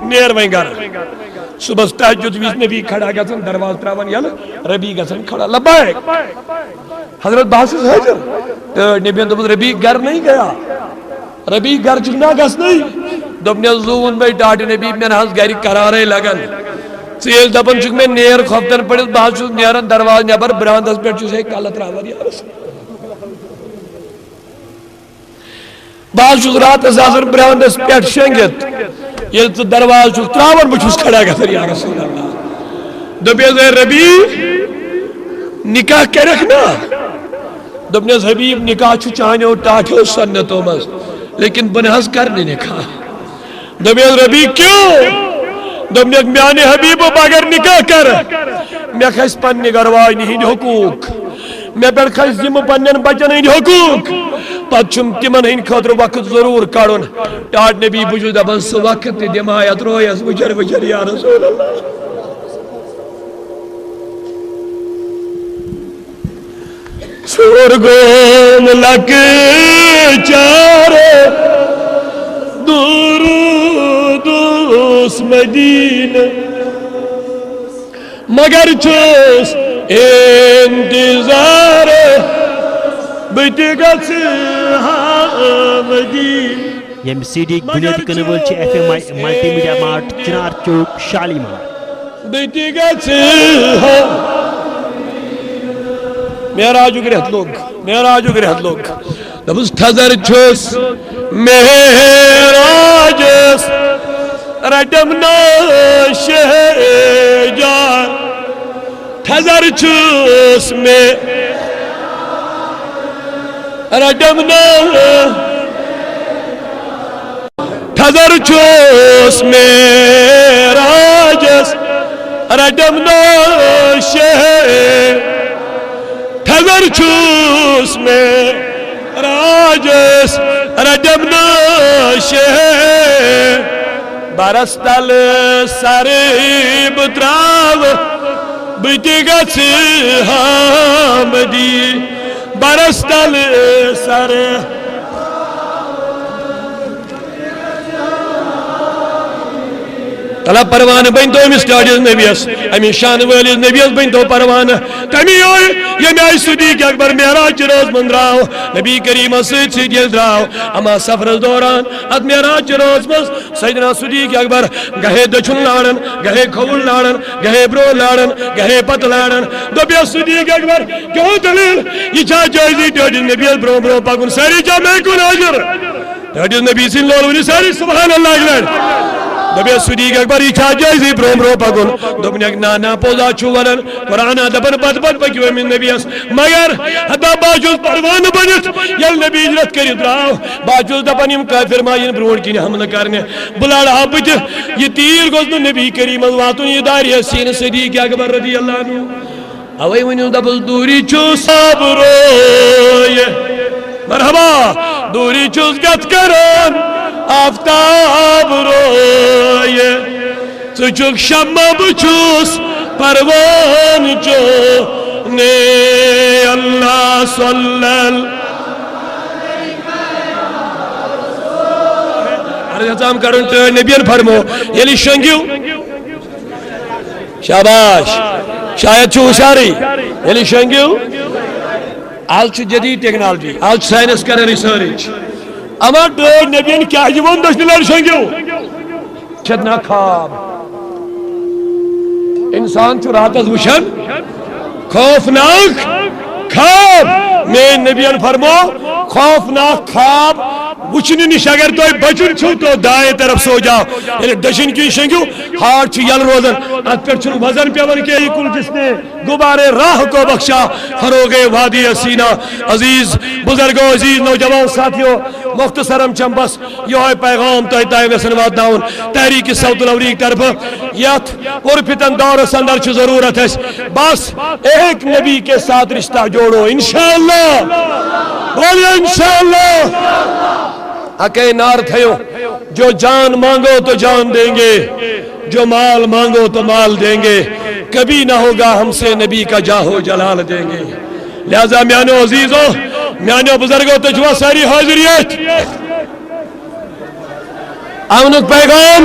نیر وۄنۍ گھر صبح تہجد وز نبی کھڑا گژھن درواز تراون یلہٕ ربی گژھن کھڑا لبیک حضرت بحث حاضر تو نبی دوٚپُس ربی گھر نہیں گیا ربی گھر چھُنا گژھنٕے دوٚپنس زون میں ڈاٹہ نبی مےٚ نہ حظ گھرِ قرارے لگان ژٕ ییٚلہِ دپان چھُکھ مےٚ نیر خۄفتن پٔڑِتھ بہٕ حظ چھُس نیران درواز نٮ۪بر برانٛدس پٮ۪ٹھ چھُس ہے کلہٕ تراوان یا رسول بہٕ حظ چھُس راتس آسان برانٛدس پٮ۪ٹھ شۄنٛگِتھ ییٚلہِ ژٕ درواز چھُکھ تراوان بہٕ چھُس کھڑا گژھان یا رسول اللہ دوٚپیس ہے ربی نکاح کرکھ نا دوٚپنس حبیب نکاح چھُ چانیو ٹاٹھیو سنتو منٛز لیکن بہٕ نہ حظ کرنہٕ نکاح دوٚپیس ربی کیوں دوٚپنس میانہِ حبیبہٕ بغیر نکاح کر مےٚ کھسہِ پننہِ گھرواجنہِ ہٕنٛدۍ حقوٗق مےٚ پٮ۪ٹھ کھسہِ ذمہٕ پننٮ۪ن بچن ہٕنٛدۍ حقوٗق پتہٕ چھُم تِمن ہٕنٛدۍ خٲطرٕ وقت ضروٗر کڑُن ٹاٹھ نبی بہٕ چھُس دپان سُہ وقت تہِ دِمہا یتھ رویس وٕچھر وٕچھر یا رسول اللہ سورگوم لکچار درودوس مدینہ مگر چھوس انتظار بہٕ گژھہا مدینہ یم سی ڈی بنیادی کنن وول چھ ایف ایم آئی ملٹی میڈیا مارٹ چنار چوک شالیمار بہٕ گژھہا معراجُک رٮ۪تھ لوٚگ دوٚپُس تھزر چھُس معراجس رٹم نوشے جان تھزر چھُس رٹم تھزر چھُس معراجس رٹم نوشے تھزر چھُس معراجس رٹم نوشے برس تل سر بہٕ تراوٕ بہٕ تہِ گژھہا مدینہ برس تل سر تلا پروانہ بن تو امس ٹاٹھس نبیس امس شان وٲلِس نبیس بن تو پروانہ تمی ہوئی ییٚمہِ آیہِ صدیق اکبر معراج چہِ روز منٛز درٛاو نبی کریٖمس سۭتۍ سۭتۍ ییٚلہِ درٛاو اما سفرس دوران اتھ معراج چہِ روز منٛز سیدنا صدیق اکبر گہے دٔچھُن لاران گہے کھووُر لاران گہے برٛونٛہہ لاران گہے پتہٕ لاران دوٚپیس صدیق اکبر کیٛاہ دٔلیٖل یہِ چھا جٲیزی ٹٲٹھِس نبیس برٛونٛہہ برٛونٛہہ پکُن سٲری چھا مےٚ کُن حٲضِر ٹٲٹھِس نبی سٕنٛدۍ لول ؤنِو سٲری سبحان اللہ اکہِ لٹہِ دوٚپیس صدیق اکبر یہِ چھا جٲیزی برٛونٛہہ برٛونٛہہ پکُن دوٚپنکھ نا پوٚز حظ چھُو ونان قرآن دپان پتہٕ پتہٕ پٔکِو أمِس نبیس مگر ہتا بہٕ چھُس پروانہٕ بٔنِتھ ییٚلہِ نبی ہجرت کٔرِتھ درٛاو بہٕ چھُس دپان یِم کٲفِر ما یِن برٛونٛٹھ کِنۍ حملہٕ کرنہِ بہٕ لڑہا بہٕ تہِ یہِ تیٖر گوٚژھ نہٕ نبی کریٖمس واتُن یہِ دارِ سیٖنہٕ صدیق اکبر رضی اللہ عنہ اوے ؤنِو دپُس دوٗری چھُس رویہِ مرحبا دوٗری چھُس گتھ کران آفتاب رویہِ ژٕ چھُکھ شمع بہٕ چھُس پروان چونے اللہ صلی اللہ کرن ٹٲٹھۍ نبیَن فرمو ییٚلہِ شۄنٛگِو شاباش شاید چھُ ہُشارٕے ییٚلہِ شۄنٛگِو آز چھُ جدید ٹیکنالوجی آز چھُ ساینس کران ریسرچ اما ٹٲٹھۍ نبیَن کیٛاہ چھِ ووٚن دٔچھنہِ لٹہِ شۄنٛگِو چھِنا خواب انسان چھُ راتس وٕچھان خوفناک خواب میٛٲنۍ نبیَن فرمو خوفناک خواب وٕچھنہٕ نِش اگر تۄہہِ بچُن چھُو تو دائیں طرف سو جاؤ ییٚلہِ دٔچھِنۍ کِنۍ شۄنٛگِو ہارٹ چھُ یلہٕ روزان اتھ پٮ۪ٹھ چھُنہٕ وزن پیٚوان کینٛہہ یہِ کُل جس نے غبارے راہ کو بخشا فروغ وادی سینا عزیز بزرگو عزیز نوجوان ساتھیو مختصرم چمبس یہوے پیغام تۄہہِ تام یژھان واتناوُن تحریک صوت العوریق طرفہٕ یتھ عرفِتن دورس اندر چھُ ضروٗرت اسہِ بس ایک نبی کے ساتھ رشتہ جوڑو انشاءاللہ بولے انشاءاللہ اکے نار تھیو جو جان مانگو تو جان دیں گے جو مال مانگو تو مال دیں گے کبھی نہ ہوگا ہم سے نبی کا جاہو جلال دیں گے. لہذا میانو عزیزو میانو بزرگو تجوا ساری حاضریت امن پیغام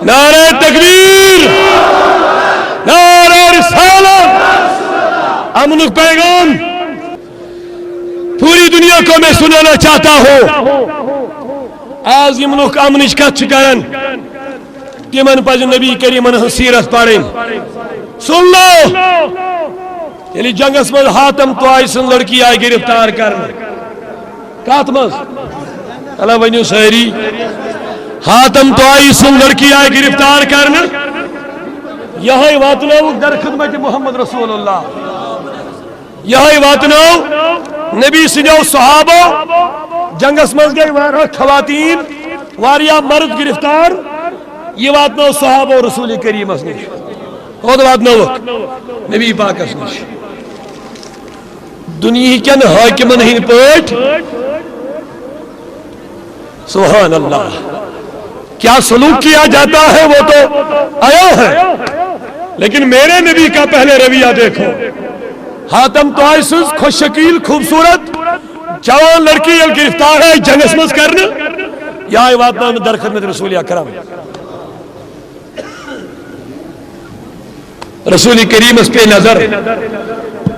نعرہ تکبیر نعرہ رسالت امن پیغام پوری دنیا کو میں سنانا چاہتا ہوں. آج یم لوگ امنچ کت کرن تمن پز نبی کریمن ہن سیرت پڑھن. سن لو یلی جنگس من حاتم طائی سن لڑکی آئی گرفتار کرن کات مز اللہ ونیو ساری حاتم طائی سن لڑکی آئی گرفتار کرن یہ واتنو در خدمت محمد رسول اللہ. یہ واتنو نبی سنو صحابہ جنگس مز گئی وارہ خواتین واریا مرد گرفتار یہ واتنو صحابہ رسول کریم اس نش خود واتنو نبی پاک اس نش دنیا کن حاکمن ہن پٹ سبحان اللہ کیا سلوک کیا جاتا ہے وہ تو آیا ہے لیکن میرے نبی کا پہلے رویہ دیکھو. حاتم طائی سز خوش شکیل خوبصورت جوان لڑکی گرفتار ہے جنگس مز کرنے یا واتنا در خدمت رسول اکرم رسول کریم اس پہ نظر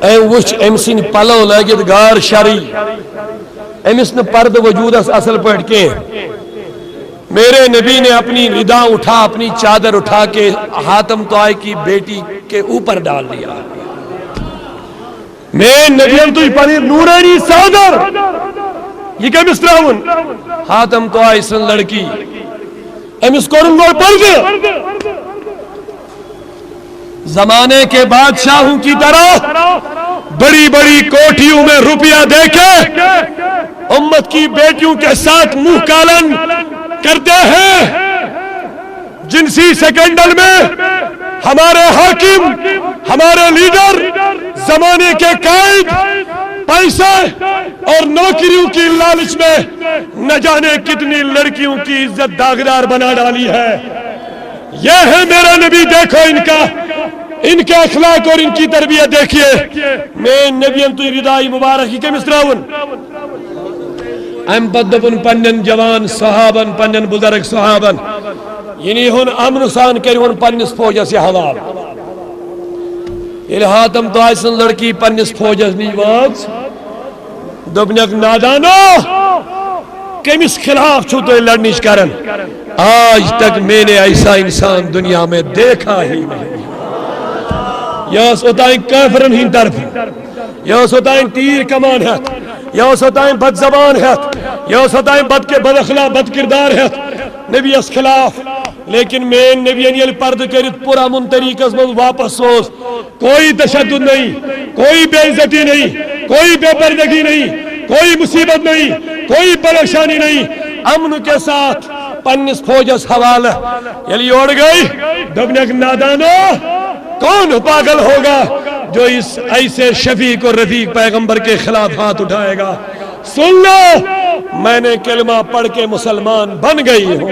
اے وچ ام سن پلو لگت گار شرعی امس نے پرد وجود اس اصل پٹ کے میرے نبی نے اپنی ردا اٹھا اپنی چادر اٹھا کے حاتم طائی کی بیٹی کے اوپر ڈال دیا. میں نبی تو پڑھی نورانی چادر یہ کمس تراون حاتم طائی سن لڑکی امس کورن گو پرد. زمانے کے بادشاہوں کی طرح بڑی بڑی کوٹھیوں میں روپیہ دے کے امت کی بیٹیوں کے ساتھ منہ کالن کرتے ہیں. جنسی سیکنڈل میں ہمارے حاکم ہمارے لیڈر زمانے کے قائد پیسے اور نوکریوں کی لالچ میں نہ جانے کتنی لڑکیوں کی عزت داغدار بنا ڈالی ہے. یہ ہے میرا نبی. دیکھو ان کے اخلاق اور ان کی تربیت دیکھیے. میں نبی تو ردائی مبارک کے مصراون ام پدپن پنن جوان صحابن پنن بزرگ صحابن یعنی ہن امن سان کرون پنس فوجس حوال. یل حاتم طائی سن لڑکی پنس فوجس نی واز دبنک نادانو کمس خلاف چھو تو لڑنیش کرن. آج تک میں نے ایسا انسان دنیا میں دیکھا ہی نہیں. یہ سوتائیں کافرن ہی طرف یہ سوتائیں تیر کمان ہے یہ سوتائیں بد زبان ہے یہ سوتائیں بد اخلاق بد کردار ہے نبی اس خلاف. لیکن میں نبی انیل پرد کرت پورا من طریقہ من واپس سوز. کوئی تشدد نہیں کوئی بے عزتی نہیں کوئی بے پردگی نہیں کوئی مصیبت نہیں کوئی پریشانی نہیں. امن کے ساتھ پنس فوجس حوالہ یلی اوڑ گئی دبنک نادانو کون پاگل ہوگا جو اس ایسے شفیق اور رفیق پیغمبر کے خلاف ہاتھ اٹھائے گا. سن لو میں نے کلمہ پڑھ کے مسلمان بن گئی ہوں.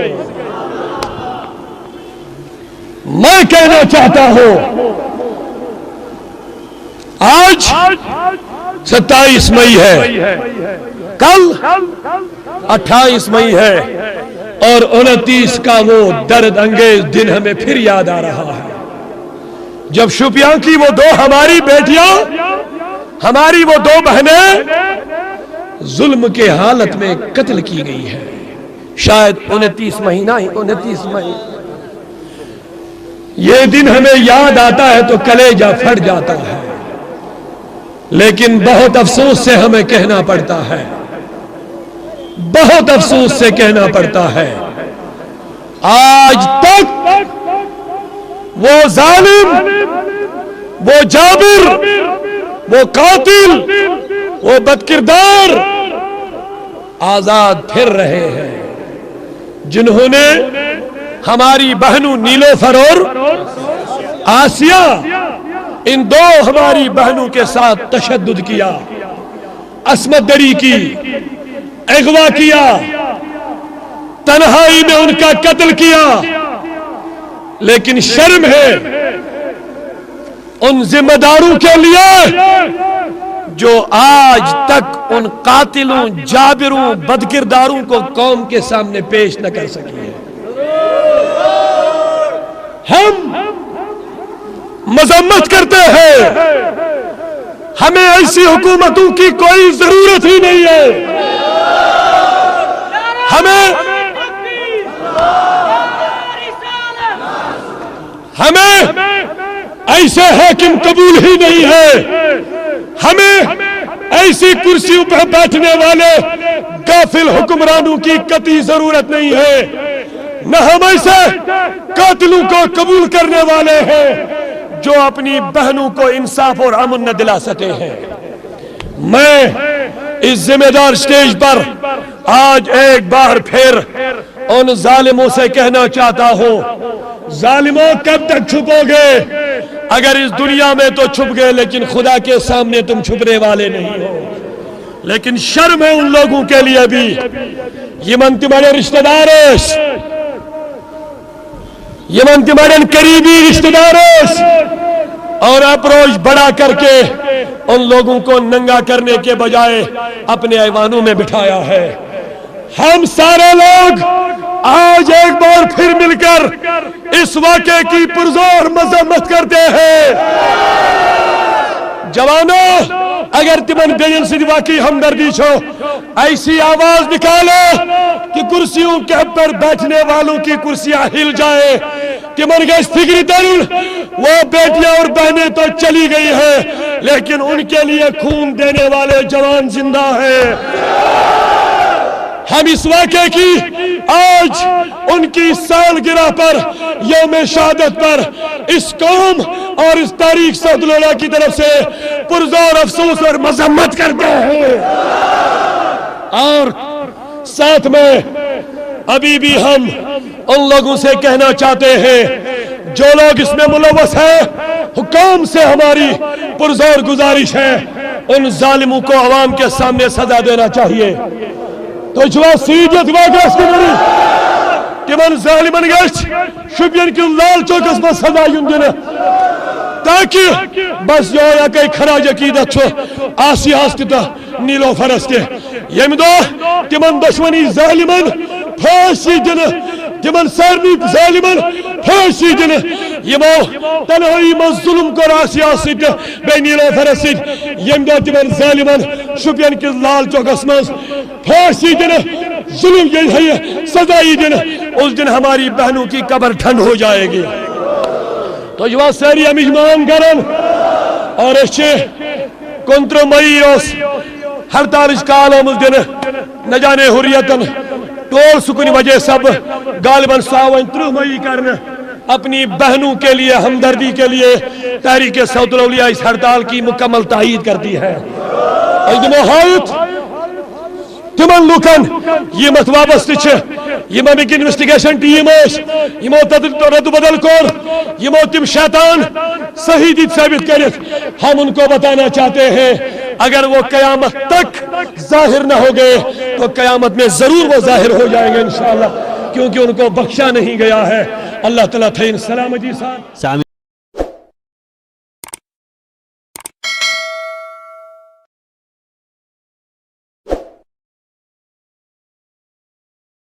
میں کہنا چاہتا ہوں آج 27 مئی ہے کل 28 مئی ہے اور 29 کا وہ درد انگیز دن ہمیں پھر یاد آ رہا ہے جب شوپیاں کی وہ دو ہماری بیٹیاں ہماری وہ دو بہنیں ظلم کے حالت میں قتل کی گئی ہے. شاید 29 مہینہ ہی 29 مئی یہ دن ہمیں یاد آتا ہے تو کلیجہ پھٹ جاتا ہے. لیکن بہت افسوس سے ہمیں کہنا پڑتا ہے بہت افسوس سے کہنا پڑتا ہے آج تک وہ ظالم وہ جابر وہ قاتل وہ بدکردار آزاد پھر رہے ہیں جنہوں نے ہماری بہنوں نیلوفر اور آسیہ ان دو ہماری بہنوں کے ساتھ تشدد کیا عصمت دری کی اغوا کیا تنہائی میں ان کا قتل کیا. لیکن شرم ہے ان ذمہ داروں کے لیے جو آج تک ان قاتلوں، جابروں، بدکرداروں کو قوم کے سامنے پیش نہ کر سکی ہے۔ ہم مذمت کرتے ہیں، ہمیں ایسی حکومتوں کی کوئی ضرورت ہی نہیں ہے۔ ہمیں ایسے حاکم قبول ہی نہیں ہے، ہمیں ایسی کرسیوں پر بیٹھنے والے غافل حکمرانوں کی قطعی ضرورت نہیں ہے، نہ ہم ایسے قاتلوں کو قبول کرنے والے ہیں جو اپنی بہنوں کو انصاف اور امن نہ دلا سکے ہیں۔ میں اس ذمہ دار سٹیج پر آج ایک بار پھر ان ظالموں سے کہنا چاہتا ہوں، ظالموں کب تک چھپو گے؟ اگر اس دنیا میں تو چھپ گئے، لیکن خدا کے سامنے تم چھپنے والے نہیں ہو۔ لیکن شرم ہے ان لوگوں کے لیے بھی، یمن تمہارے رشتہ دار یمن تمہارے قریبی رشتہ دار، اور اپروچ بڑا کر کے ان لوگوں کو ننگا کرنے کے بجائے اپنے ایوانوں میں بٹھایا ہے۔ ہم سارے لوگ آج ایک بار پھر مل کر اس واقعے کی پرزور مذمت کرتے ہیں۔ جوانوں، اگر تمن بیین سے واقعی ہمدردی چھو، ایسی آواز نکالو کہ کرسیوں کے پر بیٹھنے والوں کی کرسیاں ہل جائے۔ تمن گیس فکری ترون، وہ بیٹیاں اور بہنیں تو چلی گئی ہیں، لیکن ان کے لیے خون دینے والے جوان زندہ ہیں۔ ہم اس واقعے کی آج ان کی سالگرہ پر، یوم شہادت پر اس قوم اور اس تاریخ سعودلہ کی طرف سے پرزور افسوس اور مذمت کرتے ہیں۔ اور ساتھ میں ابھی بھی ہم ان لوگوں سے کہنا چاہتے ہیں جو لوگ اس میں ملوث ہیں، حکام سے ہماری پرزور گزارش ہے ان ظالموں کو عوام کے سامنے سزا دینا چاہیے۔ تو جو سیجت واقعہ کنری تمن ظالمن گھس شپین کی لال چوکس میں سزا دن، تاکہ بس جو یا کئی خراج عقیدت چھو آسی ہستا نیلو فرس کے یم دو تمن دشمنی ظالمن پھانسی دن، تمن سارنی ظالمن پھانسی دن، یمو تنہائی من ظلم کر آسی ہستا بے نیلو فرس یم دو تمن ظالمن شپین کی لال چوکس میں پھانسی دن، ظلم یہ سزائی دن، اس دن ہماری بہنوں کی قبر ٹھنڈ ہو جائے گی۔ تو جو ساری ہم اجمان کرن اور اچھے کنتر مئی اس ہڑتالش کال آمد دن نہ جانے حریتن ٹول سکونی وجہ سب غالباً 30 مئی کرن اپنی بہنوں کے لیے ہمدردی کے لیے تحریک صوت الاولیاء اس ہڑتال کی مکمل تائید کرتی ہے۔ تمن لوکن یہ مت وابستہ یہ ممک انویسٹیگیشن ٹیم یمو رد بدل کور یمو تم شیطان صحیح دید ثابت کرت، ہم ان کو بتانا چاہتے ہیں اگر وہ قیامت تک ظاہر نہ ہو گئے تو قیامت میں ضرور وہ ظاہر ہو جائیں گے انشاءاللہ، کیونکہ ان کو بخشا نہیں گیا ہے۔ اللہ تعالیٰ تھین سلامتی ساتھ